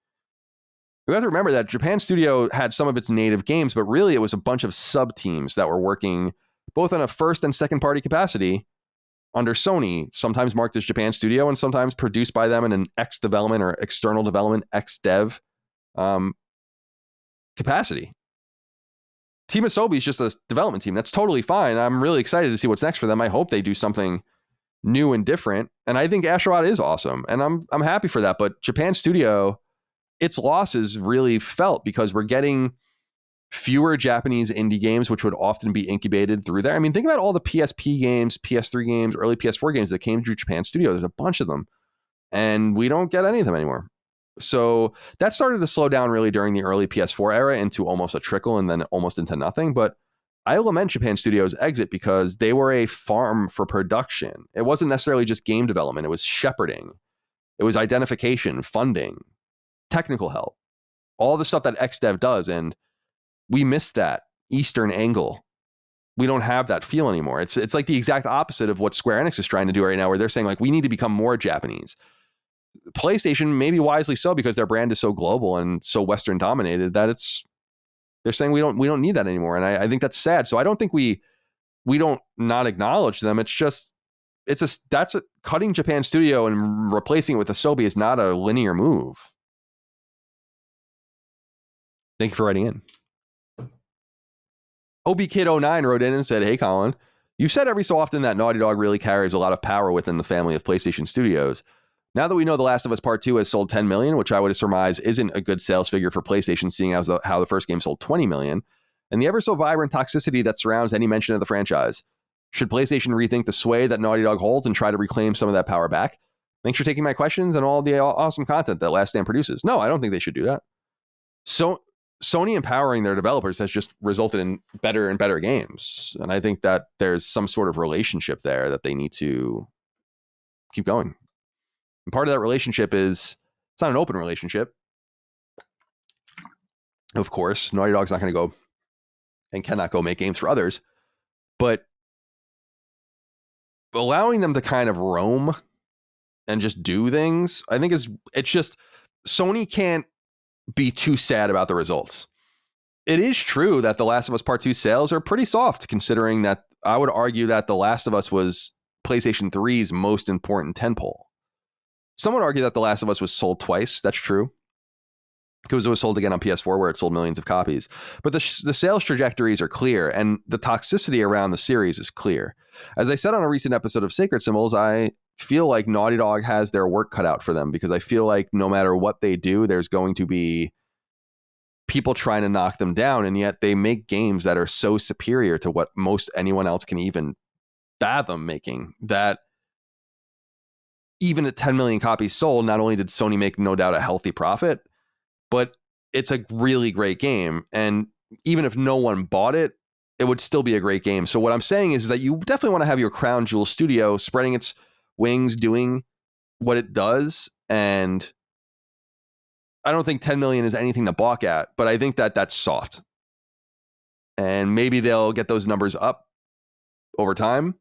You have to remember that Japan Studio had some of its native games, but really it was a bunch of sub-teams that were working both on a first and second party capacity under Sony, sometimes marked as Japan Studio and sometimes produced by them in an X-development or external development, X-dev capacity. Team Asobi is just a development team. That's totally fine. I'm really excited to see what's next for them. I hope they do something new and different. And I think Astrobot is awesome. And I'm happy for that. But Japan Studio its losses really felt because we're getting fewer Japanese indie games, which would often be incubated through there. I mean, think about all the PSP games, PS3 games, early PS4 games that came through Japan Studio. There's a bunch of them, and we don't get any of them anymore. So that started to slow down really during the early PS4 era into almost a trickle and then almost into nothing. But I lament Japan Studios' exit because they were a farm for production. It wasn't necessarily just game development. It was shepherding. It was identification, funding, technical help, all the stuff that XDev does. And we missed that Eastern angle. We don't have that feel anymore. It's like the exact opposite of what Square Enix is trying to do right now, where they're saying like, we need to become more Japanese. PlayStation, maybe wisely so, because their brand is so global and so Western dominated that they're saying we don't need that anymore. And I think that's sad. So I don't think we don't not acknowledge them. It's just, cutting Japan Studio and replacing it with Asobi is not a linear move. Thank you for writing in. OBKid09 wrote in and said, hey, Colin, you've said every so often that Naughty Dog really carries a lot of power within the family of PlayStation Studios. Now that we know The Last of Us Part 2 has sold 10 million, which I would surmise isn't a good sales figure for PlayStation, seeing as how the first game sold 20 million, and the ever so vibrant toxicity that surrounds any mention of the franchise, should PlayStation rethink the sway that Naughty Dog holds and try to reclaim some of that power back? Thanks for taking my questions and all the awesome content that Last Stand produces. No, I don't think they should do that. So Sony empowering their developers has just resulted in better and better games. And I think that there's some sort of relationship there that they need to keep going. And part of that relationship is, it's not an open relationship. Of course, Naughty Dog's not going to go and cannot go make games for others, but allowing them to kind of roam and just do things, I think it's just, Sony can't be too sad about the results. It is true that The Last of Us Part 2 sales are pretty soft, considering that I would argue that The Last of Us was PlayStation 3's most important tentpole. Some would argue that The Last of Us was sold twice. That's true, because it was sold again on PS4, where it sold millions of copies. But the sales trajectories are clear, and the toxicity around the series is clear. As I said on a recent episode of Sacred Symbols, I feel like Naughty Dog has their work cut out for them, because I feel like no matter what they do, there's going to be people trying to knock them down, and yet they make games that are so superior to what most anyone else can even fathom making, that even at 10 million copies sold, not only did Sony make, no doubt, a healthy profit, but it's a really great game. And even if no one bought it, it would still be a great game. So what I'm saying is that you definitely want to have your crown jewel studio spreading its wings, doing what it does. And I don't think 10 million is anything to balk at, but I think that that's soft. And maybe they'll get those numbers up over time.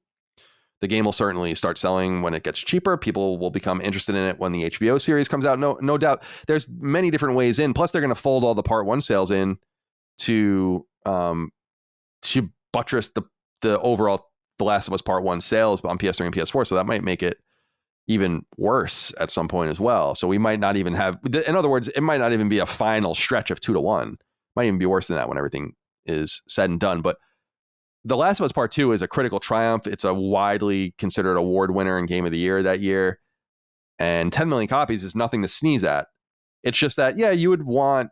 The game will certainly start selling when it gets cheaper. People will become interested in it when the HBO series comes out. No doubt. There's many different ways in. Plus, they're going to fold all the Part 1 sales in to buttress the overall The Last of Us Part 1 sales on PS3 and PS4. So that might make it even worse at some point as well. So we might not even have, in other words, it might not even be a final stretch of 2-1. It might even be worse than that when everything is said and done. But The Last of Us Part 2 is a critical triumph. It's a widely considered award winner and Game of the Year that year. And 10 million copies is nothing to sneeze at. It's just that, yeah, you would want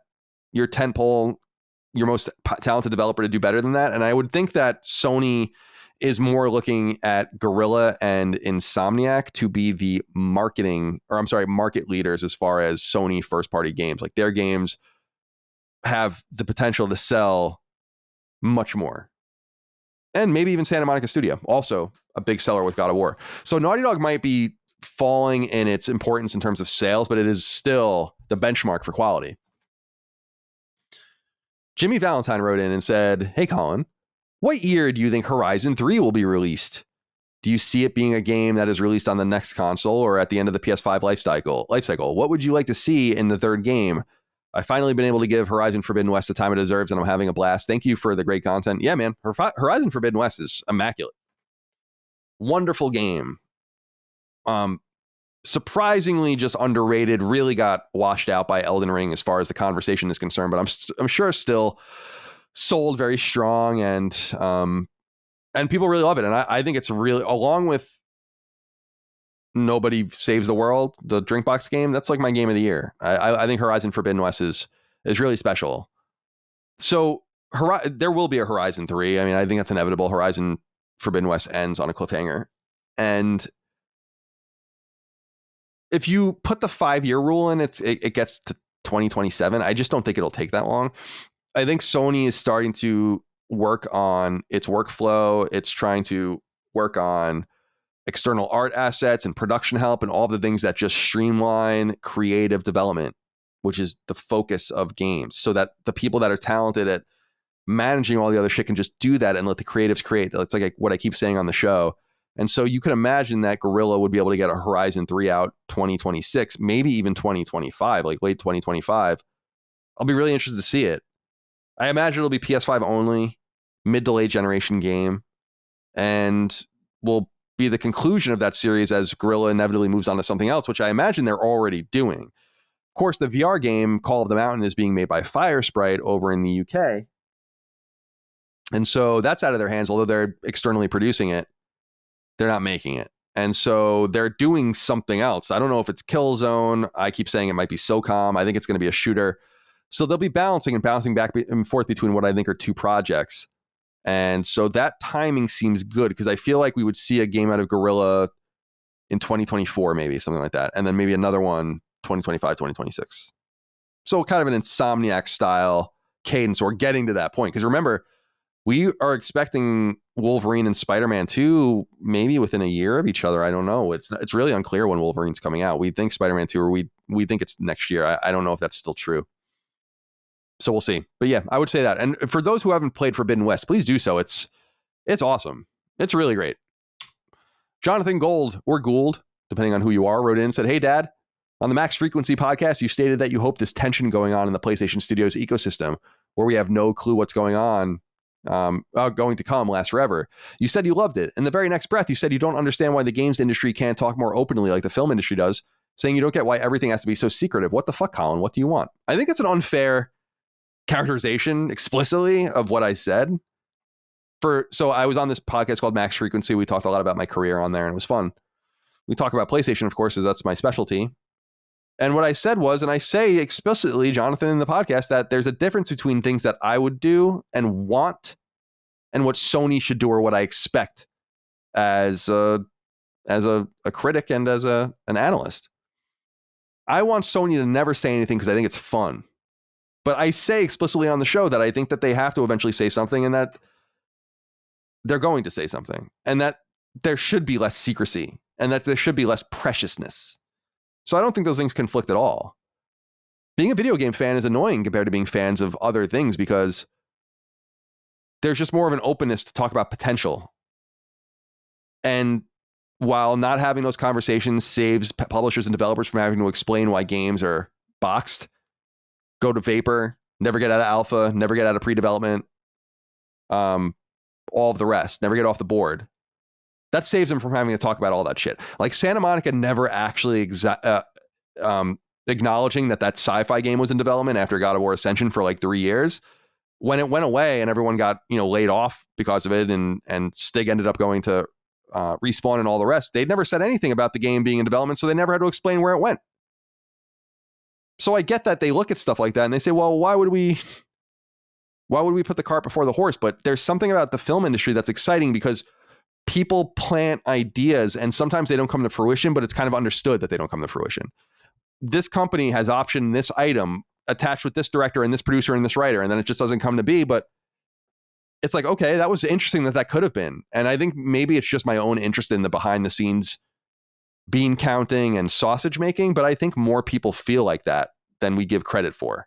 your tentpole, your most talented developer to do better than that. And I would think that Sony is more looking at Guerrilla and Insomniac to be the market leaders as far as Sony first-party games. Like, their games have the potential to sell much more. And maybe even Santa Monica Studio, also a big seller with God of War. So Naughty Dog might be falling in its importance in terms of sales, but it is still the benchmark for quality. Jimmy Valentine wrote in and said, hey, Colin, what year do you think Horizon 3 will be released? Do you see it being a game that is released on the next console or at the end of the PS5 life cycle? What would you like to see in the third game? I've finally been able to give Horizon Forbidden West the time it deserves, and I'm having a blast. Thank you for the great content. Yeah, man, Horizon Forbidden West is immaculate. Wonderful game. Surprisingly just underrated, really got washed out by Elden Ring as far as the conversation is concerned, but I'm sure still sold very strong, and people really love it. And I think it's really, along with Nobody Saves the World, the Drinkbox game. That's like my game of the year. I think Horizon Forbidden West is really special. So there will be a Horizon 3. I mean, I think that's inevitable. Horizon Forbidden West ends on a cliffhanger. And if you put the 5-year rule in, it gets to 2027. I just don't think it'll take that long. I think Sony is starting to work on its workflow. It's trying to work on external art assets and production help and all the things that just streamline creative development, which is the focus of games, so that the people that are talented at managing all the other shit can just do that and let the creatives create. That's like what I keep saying on the show. And so you can imagine that Guerrilla would be able to get a Horizon 3 out 2026, maybe even 2025, like late 2025. I'll be really interested to see it. I imagine it'll be PS5 only, mid to late generation game, and will be the conclusion of that series as Guerrilla inevitably moves on to something else, which I imagine they're already doing. Of course, the VR game Call of the Mountain is being made by Firesprite over in the UK. And so that's out of their hands, although they're externally producing it. They're not making it. And so they're doing something else. I don't know if it's Killzone. I keep saying it might be SOCOM. I think it's going to be a shooter. So they'll be bouncing back and forth between what I think are two projects. And so that timing seems good because I feel like we would see a game out of Guerrilla in 2024, maybe something like that. And then maybe another one 2025, 2026. So kind of an Insomniac style cadence, or getting to that point. Because remember, we are expecting Wolverine and Spider-Man 2 maybe within a year of each other. I don't know. It's really unclear when Wolverine's coming out. We think Spider-Man 2, or we think it's next year. I don't know if that's still true. So we'll see. But yeah, I would say that. And for those who haven't played Forbidden West, please do so. It's awesome. It's really great. Jonathan Gould, or Gould, depending on who you are, wrote in and said, "Hey, Dad, on the Max Frequency podcast, you stated that you hope this tension going on in the PlayStation Studios ecosystem, where we have no clue what's going on, going to come, lasts forever. You said you loved it. In the very next breath, you said you don't understand why the games industry can't talk more openly like the film industry does, saying you don't get why everything has to be so secretive. What the fuck, Colin? What do you want?" I think it's an unfair characterization explicitly of what I said. So I was on this podcast called Max Frequency. We talked a lot about my career on there, and it was fun. We talk about PlayStation, of course, as that's my specialty. And what I said was, and I say explicitly, Jonathan, in the podcast, that there's a difference between things that I would do and want and what Sony should do, or what I expect as a critic and as an analyst. I want Sony to never say anything because I think it's fun. But I say explicitly on the show that I think that they have to eventually say something, and that they're going to say something, and that there should be less secrecy, and that there should be less preciousness. So I don't think those things conflict at all. Being a video game fan is annoying compared to being fans of other things, because there's just more of an openness to talk about potential. And while not having those conversations saves publishers and developers from having to explain why games are boxed, go to vapor, never get out of alpha, never get out of pre-development, all of the rest, never get off the board. That saves them from having to talk about all that shit. Like Santa Monica never actually acknowledging that sci-fi game was in development after God of War Ascension for like 3 years. When it went away and everyone got laid off because of it, and Stig ended up going to Respawn and all the rest, they'd never said anything about the game being in development, so they never had to explain where it went. So I get that they look at stuff like that and they say, well, why would we put the cart before the horse? But there's something about the film industry that's exciting, because people plant ideas and sometimes they don't come to fruition, but it's kind of understood that they don't come to fruition. This company has optioned this item attached with this director and this producer and this writer, and then it just doesn't come to be. But it's like, okay, that was interesting that could have been. And I think maybe it's just my own interest in the behind the scenes bean counting and sausage making, but I think more people feel like that than we give credit for.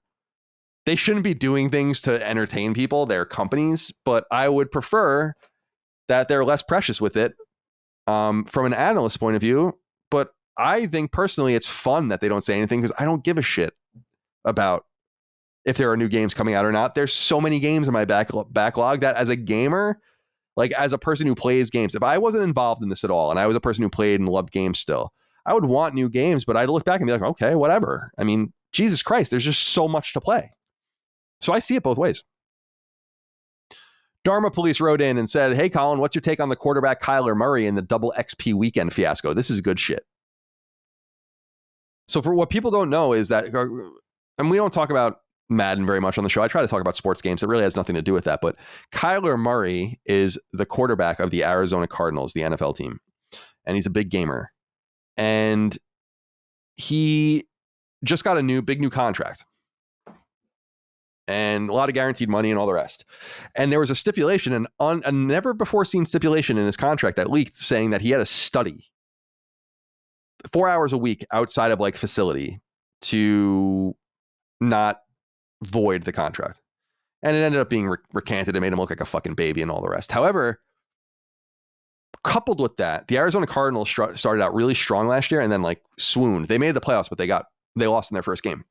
They shouldn't be doing things to entertain people, they're companies, but I would prefer that they're less precious with it from an analyst point of view. But I think personally it's fun that they don't say anything, because I don't give a shit about if there are new games coming out or not. There's so many games in my backlog that, as a gamer, like as a person who plays games, if I wasn't involved in this at all and I was a person who played and loved games still, I would want new games, but I'd look back and be like, okay, whatever. I mean, Jesus Christ, there's just so much to play. So I see it both ways. Dharma Police wrote in and said, "Hey, Colin, what's your take on the quarterback Kyler Murray and the double XP weekend fiasco? This is good shit." So for what people don't know is that, and we don't talk about Madden very much on the show. I try to talk about sports games. It really has nothing to do with that. But Kyler Murray is the quarterback of the Arizona Cardinals, the NFL team. And he's a big gamer. And he just got a big new contract. And a lot of guaranteed money and all the rest. And there was a stipulation, a never before seen stipulation in his contract that leaked, saying that he had to study 4 hours a week outside of like facility to not void the contract. And it ended up being recanted. It made him look like a fucking baby and all the rest. However, coupled with that, the Arizona Cardinals started out really strong last year and then like swooned. They made the playoffs, but they lost in their first game.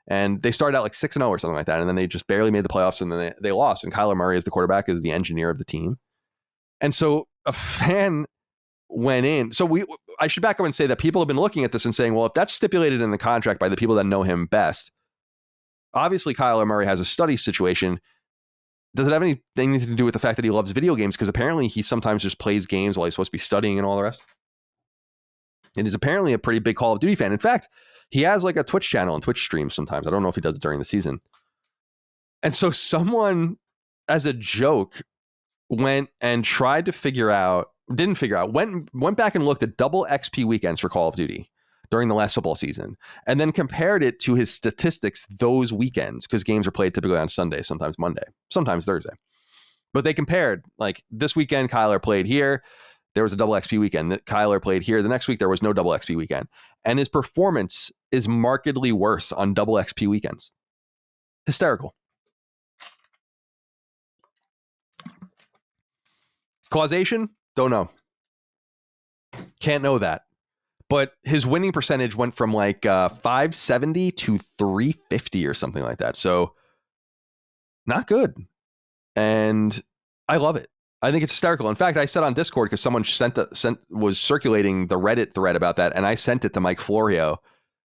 And they started out like 6-0 or something like that. And then they just barely made the playoffs and then they lost. And Kyler Murray is the quarterback, is the engineer of the team. And so a fan went in. So I should back up and say that people have been looking at this and saying, well, if that's stipulated in the contract by the people that know him best, obviously Kyler Murray has a study situation. Does it have anything to do with the fact that he loves video games? Because apparently he sometimes just plays games while he's supposed to be studying and all the rest. And he's apparently a pretty big Call of Duty fan. In fact, he has like a Twitch channel and Twitch streams sometimes. I don't know if he does it during the season. And so someone, as a joke, went and tried to went back and looked at double XP weekends for Call of Duty during the last football season, and then compared it to his statistics those weekends, because games are played typically on Sunday, sometimes Monday, sometimes Thursday. But they compared, like, this weekend Kyler played here, there was a double XP weekend. That Kyler played here. The next week there was no double XP weekend. And his performance is markedly worse on double XP weekends. Hysterical. Causation? Don't know. Can't know that. But his winning percentage went from like 570 to 350 or something like that. So not good. And I love it. I think it's hysterical. In fact, I said on Discord, because someone was circulating the Reddit thread about that, and I sent it to Mike Florio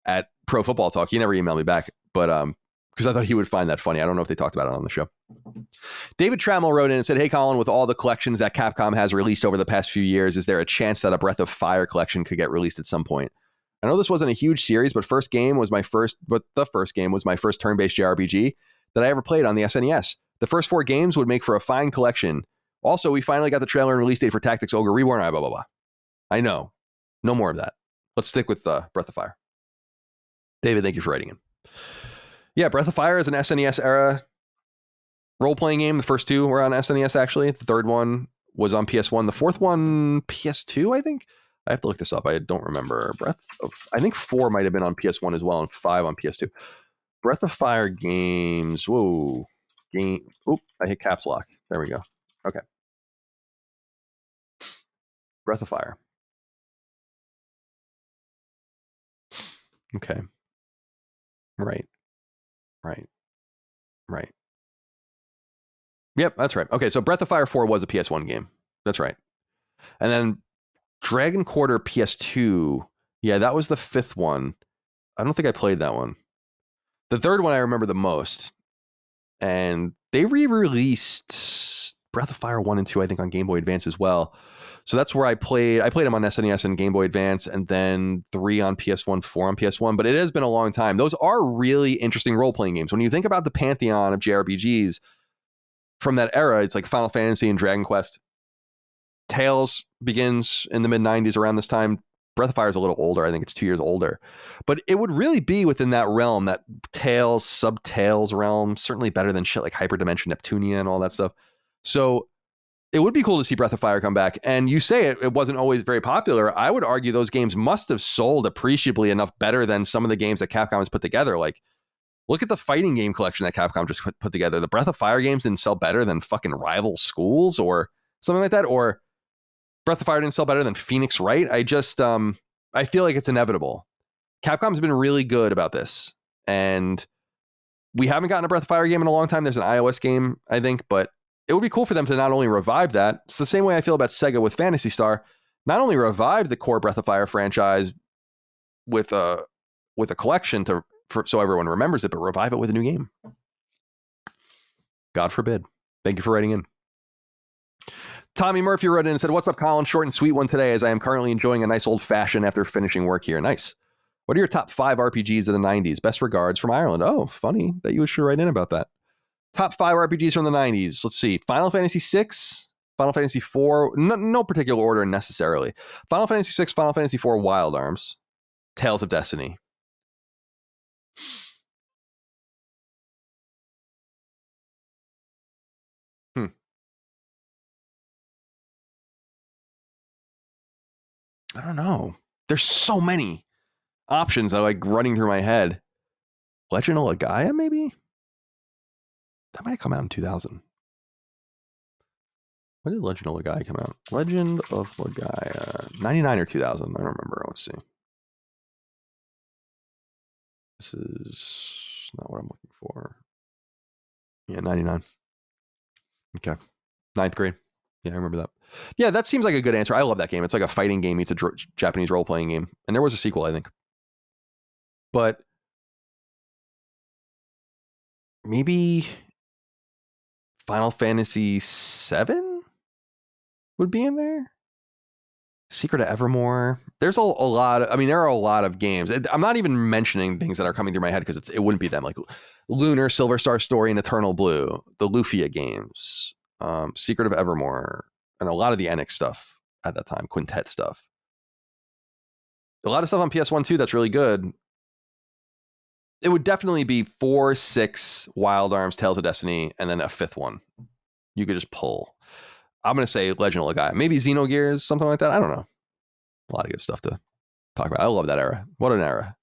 at Pro Football Talk. He never emailed me back, but because I thought he would find that funny. I don't know if they talked about it on the show. David Trammell wrote in and said, hey, Colin, with all the collections that Capcom has released over the past few years, is there a chance that a Breath of Fire collection could get released at some point? I know this wasn't a huge series, but the first game was my first turn-based JRPG that I ever played on the SNES. The first 4 games would make for a fine collection. Also, we finally got the trailer and release date for Tactics Ogre Reborn. Blah, blah, blah. I know. No more of that. Let's stick with Breath of Fire. David, thank you for writing in. Yeah, Breath of Fire is an SNES era role-playing game. The first 2 were on SNES, actually. The third one was on PS1. The fourth one, PS2, I think? I have to look this up. I don't remember. I think 4 might have been on PS1 as well, and 5 on PS2. Breath of Fire games. Whoa. I hit caps lock. There we go. Okay. Breath of Fire. Okay. Right. Yep, that's right. Okay, so Breath of Fire 4 was a PS1 game. That's right. And then Dragon Quarter PS2. Yeah, that was the 5th one. I don't think I played that one. The third one I remember the most. And they re-released Breath of Fire 1 and 2, I think, on Game Boy Advance as well. So that's where I played them on SNES and Game Boy Advance, and then 3 on PS1, 4 on PS1. But it has been a long time. Those are really interesting role-playing games. When you think about the pantheon of JRPGs from that era, it's like Final Fantasy and Dragon Quest. Tales begins in the mid-90s around this time. Breath of Fire is a little older. I think it's 2 years older. But it would really be within that realm, that Tales, Sub-Tales realm, certainly better than shit like Hyperdimension Neptunia and all that stuff. So it would be cool to see Breath of Fire come back. And you say it wasn't always very popular. I would argue those games must have sold appreciably enough better than some of the games that Capcom has put together. Like, look at the fighting game collection that Capcom just put together. The Breath of Fire games didn't sell better than fucking Rival Schools or something like that. Or Breath of Fire didn't sell better than Phoenix Wright. I feel like it's inevitable. Capcom's been really good about this. And we haven't gotten a Breath of Fire game in a long time. There's an iOS game, I think, but it would be cool for them to not only revive that. It's the same way I feel about Sega with Phantasy Star. Not only revive the core Breath of Fire franchise with a collection so everyone remembers it, but revive it with a new game. God forbid. Thank you for writing in. Tommy Murphy wrote in and said, what's up, Colin? Short and sweet one today, as I am currently enjoying a nice old fashioned after finishing work here. Nice. What are your top 5 RPGs of the 90s? Best regards from Ireland. Oh, funny that you should write in about that. Top 5 RPGs from the 90s. Let's see. Final Fantasy VI, Final Fantasy IV. No particular order necessarily. Final Fantasy VI, Final Fantasy IV, Wild Arms, Tales of Destiny. I don't know. There's so many options that are like running through my head. Legend of Legaia, maybe? That might have come out in 2000. When did Legend of Legaia come out? Legend of Legaia. 99 or 2000. I don't remember. Let's see. This is not what I'm looking for. Yeah, 99. Okay. 9th grade. Yeah, I remember that. Yeah, that seems like a good answer. I love that game. It's like a fighting game. It's a Japanese role-playing game. And there was a sequel, I think. But maybe Final Fantasy VII would be in there. Secret of Evermore. There's a lot of, there are a lot of games. I'm not even mentioning things that are coming through my head because it wouldn't be them. Like Lunar, Silver Star Story, and Eternal Blue, the Lufia games, Secret of Evermore, and a lot of the Enix stuff at that time, Quintet stuff. A lot of stuff on PS1 too that's really good. It would definitely be 4, 6, Wild Arms, Tales of Destiny, and then a 5th one. You could just pull. I'm going to say Legend of Legaia. Maybe Xenogears, something like that. I don't know. A lot of good stuff to talk about. I love that era. What an era.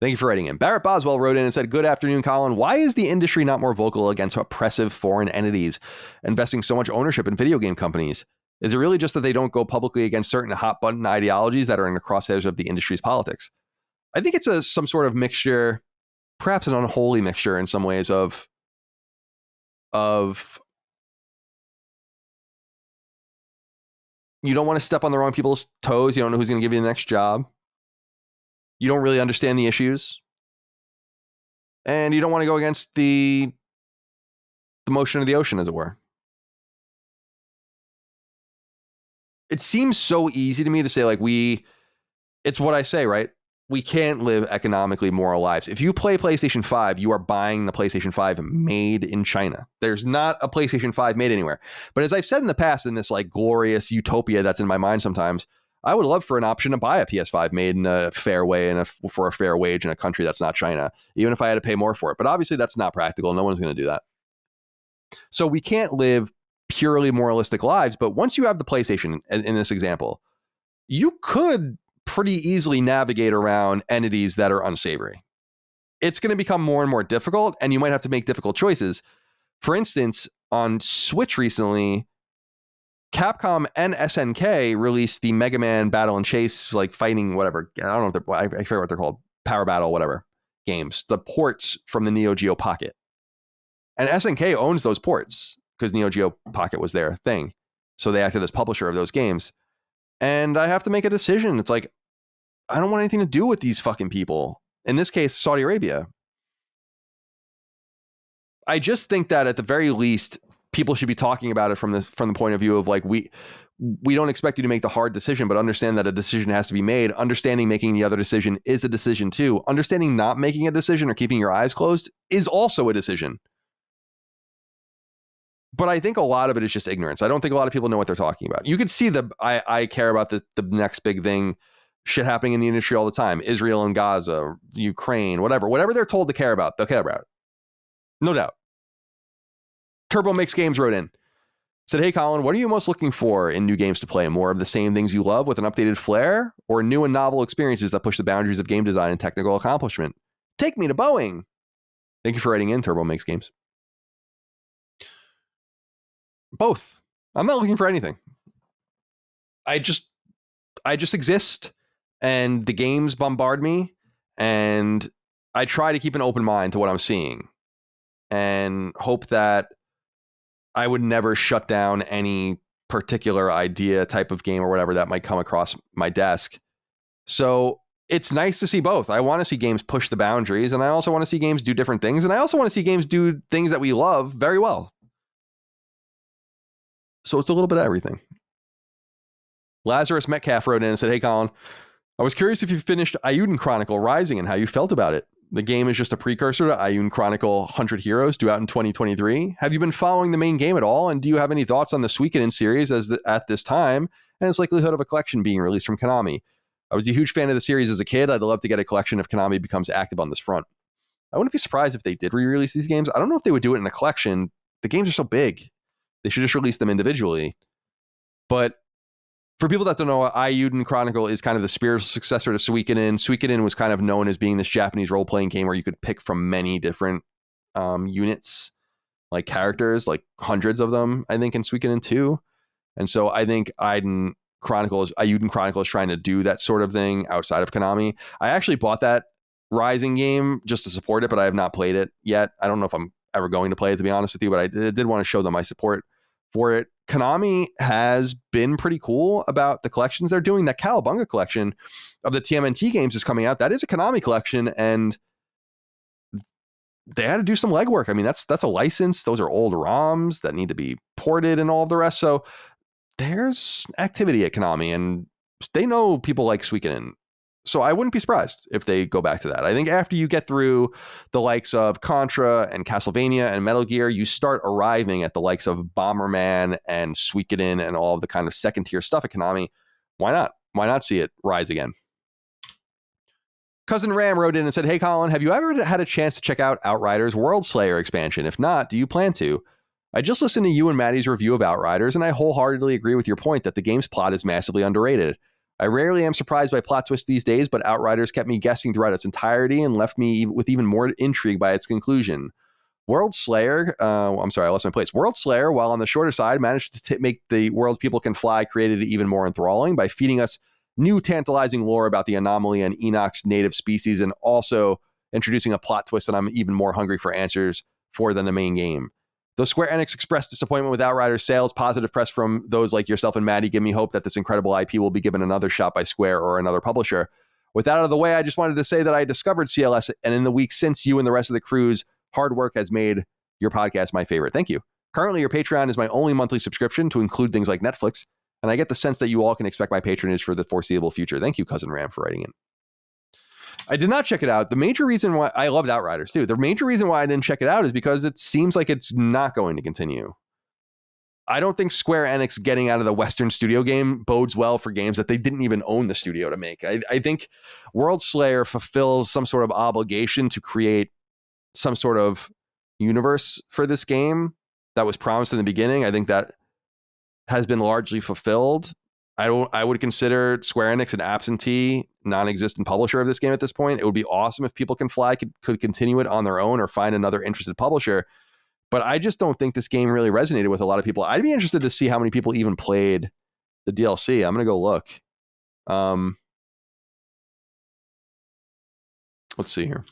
Thank you for writing in. Barrett Boswell wrote in and said, good afternoon, Colin. Why is the industry not more vocal against oppressive foreign entities investing so much ownership in video game companies? Is it really just that they don't go publicly against certain hot-button ideologies that are in the crosshairs of the industry's politics? I think it's some sort of mixture, perhaps an unholy mixture in some ways of you don't want to step on the wrong people's toes. You don't know who's going to give you the next job. You don't really understand the issues. And you don't want to go against the motion of the ocean, as it were. It seems so easy to me to say, like, it's what I say, right? We can't live economically moral lives. If you play PlayStation 5, you are buying the PlayStation 5 made in China. There's not a PlayStation 5 made anywhere. But as I've said in the past, in this like glorious utopia that's in my mind sometimes, I would love for an option to buy a PS5 made in a fair way and for a fair wage in a country that's not China, even if I had to pay more for it. But obviously that's not practical. No one's going to do that. So we can't live purely moralistic lives. But once you have the PlayStation, in this example, you could pretty easily navigate around entities that are unsavory. It's going to become more and more difficult, and you might have to make difficult choices. For instance, on Switch recently, Capcom and SNK released the Mega Man Battle and Chase, like fighting, whatever. I don't know if I forget what they're called. Power Battle, whatever games. The ports from the Neo Geo Pocket. And SNK owns those ports because Neo Geo Pocket was their thing. So they acted as publisher of those games. And I have to make a decision. It's like, I don't want anything to do with these fucking people. In this case, Saudi Arabia. I just think that at the very least, people should be talking about it from the point of view of like, we don't expect you to make the hard decision, but understand that a decision has to be made. Understanding making the other decision is a decision too. Understanding not making a decision or keeping your eyes closed is also a decision. But I think a lot of it is just ignorance. I don't think a lot of people know what they're talking about. You could see I care about the next big thing, shit happening in the industry all the time. Israel and Gaza, Ukraine, whatever they're told to care about, they'll care about it. No doubt. Turbo Makes Games wrote in, said, hey, Colin, what are you most looking for in new games to play? More of the same things you love with an updated flair, or new and novel experiences that push the boundaries of game design and technical accomplishment? Take me to Boeing. Thank you for writing in, Turbo Makes Games. Both. I'm not looking for anything. I just exist, and the games bombard me, and I try to keep an open mind to what I'm seeing and hope that I would never shut down any particular idea, type of game or whatever that might come across my desk. So it's nice to see both. I want to see games push the boundaries, and I also want to see games do different things, and I also want to see games do things that we love very well. So it's a little bit of everything. Lazarus Metcalf wrote in and said, hey, Colin, I was curious if you finished Ayuden Chronicle Rising and how you felt about it. The game is just a precursor to Ayuden Chronicle 100 Heroes due out in 2023. Have you been following the main game at all? And do you have any thoughts on the Suikoden series at this time and its likelihood of a collection being released from Konami? I was a huge fan of the series as a kid. I'd love to get a collection if Konami becomes active on this front. I wouldn't be surprised if they did re-release these games. I don't know if they would do it in a collection. The games are so big. They should just release them individually. But for people that don't know, Ayuden Chronicle is kind of the spiritual successor to Suikoden. Suikoden was kind of known as being this Japanese role-playing game where you could pick from many different units, like characters, like hundreds of them, I think, in Suikoden 2. And so I think Ayuden Chronicle is trying to do that sort of thing outside of Konami. I actually bought that Rising game just to support it, but I have not played it yet. I don't know if I'm ever going to play it, to be honest with you, but I did want to show them my support for it. Konami has been pretty cool about the collections they're doing. That Cowabunga collection of the TMNT games is coming out. That is a Konami collection, and they had to do some legwork. I mean, that's a license. Those are old ROMs that need to be ported and all of the rest. So there's activity at Konami, and they know people like Suikoden. So I wouldn't be surprised if they go back to that. I think after you get through the likes of Contra and Castlevania and Metal Gear, you start arriving at the likes of Bomberman and Suikoden and all of the kind of second tier stuff at Konami. Why not? Why not see it rise again? Cousin Ram wrote in and said, "Hey Colin, have you ever had a chance to check out Outriders World Slayer expansion? If not, do you plan to? I just listened to you and Maddie's review of Outriders, and I wholeheartedly agree with your point that the game's plot is massively underrated. I rarely am surprised by plot twists these days, but Outriders kept me guessing throughout its entirety and left me with even more intrigue by its conclusion. World Slayer, I lost my place. World Slayer, while on the shorter side, managed to make the world people can fly created it even more enthralling by feeding us new tantalizing lore about the anomaly and Enoch's native species, and also introducing a plot twist that I'm even more hungry for answers for than the main game. Though Square Enix expressed disappointment with Outriders sales, positive press from those like yourself and Maddie give me hope that this incredible IP will be given another shot by Square or another publisher. With that out of the way, I just wanted to say that I discovered CLS, and in the weeks since, you and the rest of the crew's hard work has made your podcast my favorite. Thank you. Currently, your Patreon is my only monthly subscription to include things like Netflix, and I get the sense that you all can expect my patronage for the foreseeable future. Thank you, Cousin Ram, for writing in. I did not check it out. The major reason why I loved Outriders too. The major reason why I didn't check it out is because it seems like it's not going to continue. I don't think Square Enix getting out of the Western studio game bodes well for games that they didn't even own the studio to make. I think World Slayer fulfills some sort of obligation to create some sort of universe for this game that was promised in the beginning. I think that has been largely fulfilled. I would consider Square Enix an absentee, non-existent publisher of this game at this point. It would be awesome if People Can Fly could continue it on their own or find another interested publisher. But I just don't think this game really resonated with a lot of people. I'd be interested to see how many people even played the DLC. I'm going to go look. Let's see here.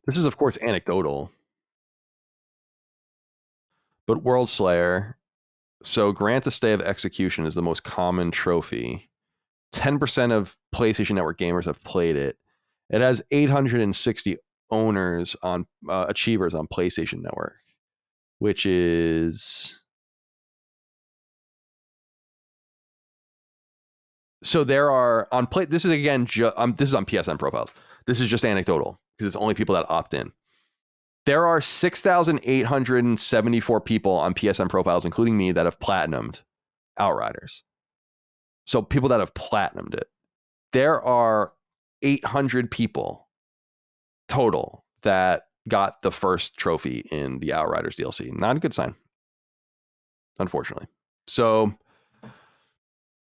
This is, of course, anecdotal. But World Slayer... So grant a stay of execution is the most common trophy. 10% of PlayStation Network gamers have played it. It has 860 owners on achievers on PlayStation Network, which is... So there are on play. This is again, this is on PSN profiles. This is just anecdotal because it's only people that opt in. There are 6,874 people on PSN profiles, including me, that have platinumed Outriders. So people that have platinumed it. There are 800 people total that got the first trophy in the Outriders DLC. Not a good sign, unfortunately. So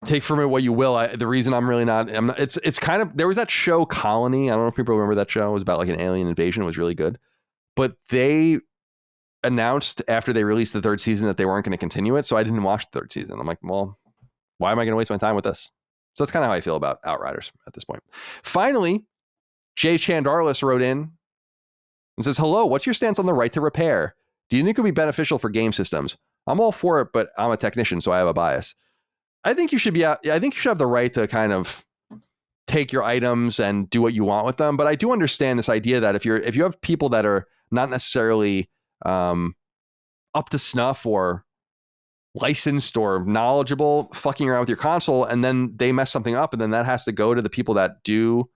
take from it what you will. The reason I'm not, it's kind of, there was that show Colony. I don't know if people remember that show. It was about like an alien invasion. It was really good. But they announced after they released the third season that they weren't going to continue it. So I didn't watch the third season. I'm like, well, why am I going to waste my time with this? So that's kind of how I feel about Outriders at this point. Finally, Jay Chandarlis wrote in and says, "Hello, what's your stance on the right to repair? Do you think it would be beneficial for game systems? I'm all for it, but I'm a technician, so I have a bias. I think you should have the right to kind of take your items and do what you want with them. But I do understand this idea that if you have people that are not necessarily up to snuff or licensed or knowledgeable fucking around with your console, and then they mess something up, and then that has to go to the people that do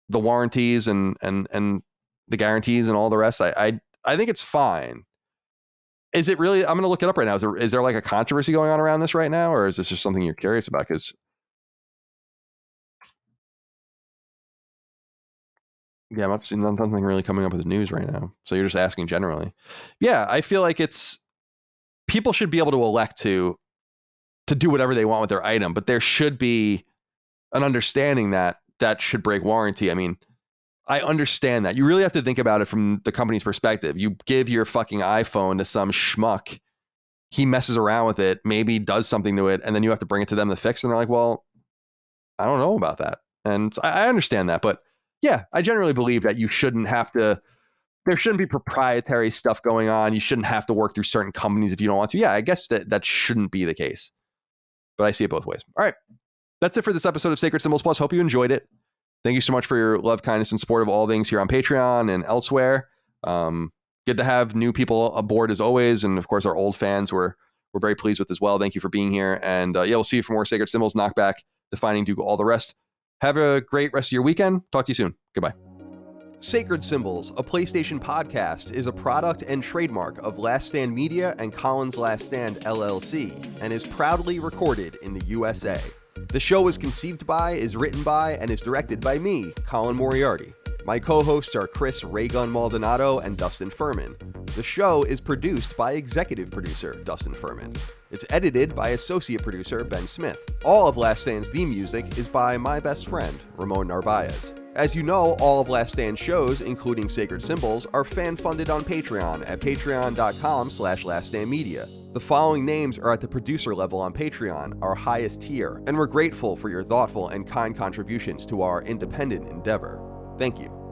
the warranties and the guarantees and all the rest. I think it's fine. Is it really? I'm going to look it up right now. Is there like a controversy going on around this right now, or is this just something you're curious about? Because yeah, I'm not seeing nothing really coming up with the news right now. So you're just asking generally. Yeah, I feel like people should be able to elect to do whatever they want with their item, but there should be an understanding that should break warranty. I mean, I understand that. You really have to think about it from the company's perspective. You give your fucking iPhone to some schmuck, he messes around with it, maybe does something to it, and then you have to bring it to them to fix, and they're like, well, I don't know about that. And I understand that, but yeah, I generally believe that you shouldn't have to, there shouldn't be proprietary stuff going on. You shouldn't have to work through certain companies if you don't want to. Yeah, I guess that shouldn't be the case, but I see it both ways. All right. That's it for this episode of Sacred Symbols Plus. Hope you enjoyed it. Thank you so much for your love, kindness, and support of all things here on Patreon and elsewhere. Good to have new people aboard as always. And of course, our old fans we're very pleased with as well. Thank you for being here. And yeah, we'll see you for more Sacred Symbols, Knockback, Defining Duke, all the rest. Have a great rest of your weekend. Talk to you soon. Goodbye. Sacred Symbols, a PlayStation podcast, is a product and trademark of Last Stand Media and Colin's Last Stand LLC, and is proudly recorded in the USA. The show is conceived by, is written by, and is directed by me, Colin Moriarty. My co-hosts are Chris Raygun Maldonado and Dustin Furman. The show is produced by executive producer Dustin Furman. It's edited by associate producer Ben Smith. All of Last Stand's theme music is by my best friend, Ramon Narvaez. As you know, all of Last Stand shows, including Sacred Symbols, are fan-funded on Patreon at patreon.com/laststandmedia. The following names are at the producer level on Patreon, our highest tier, and we're grateful for your thoughtful and kind contributions to our independent endeavor. Thank you.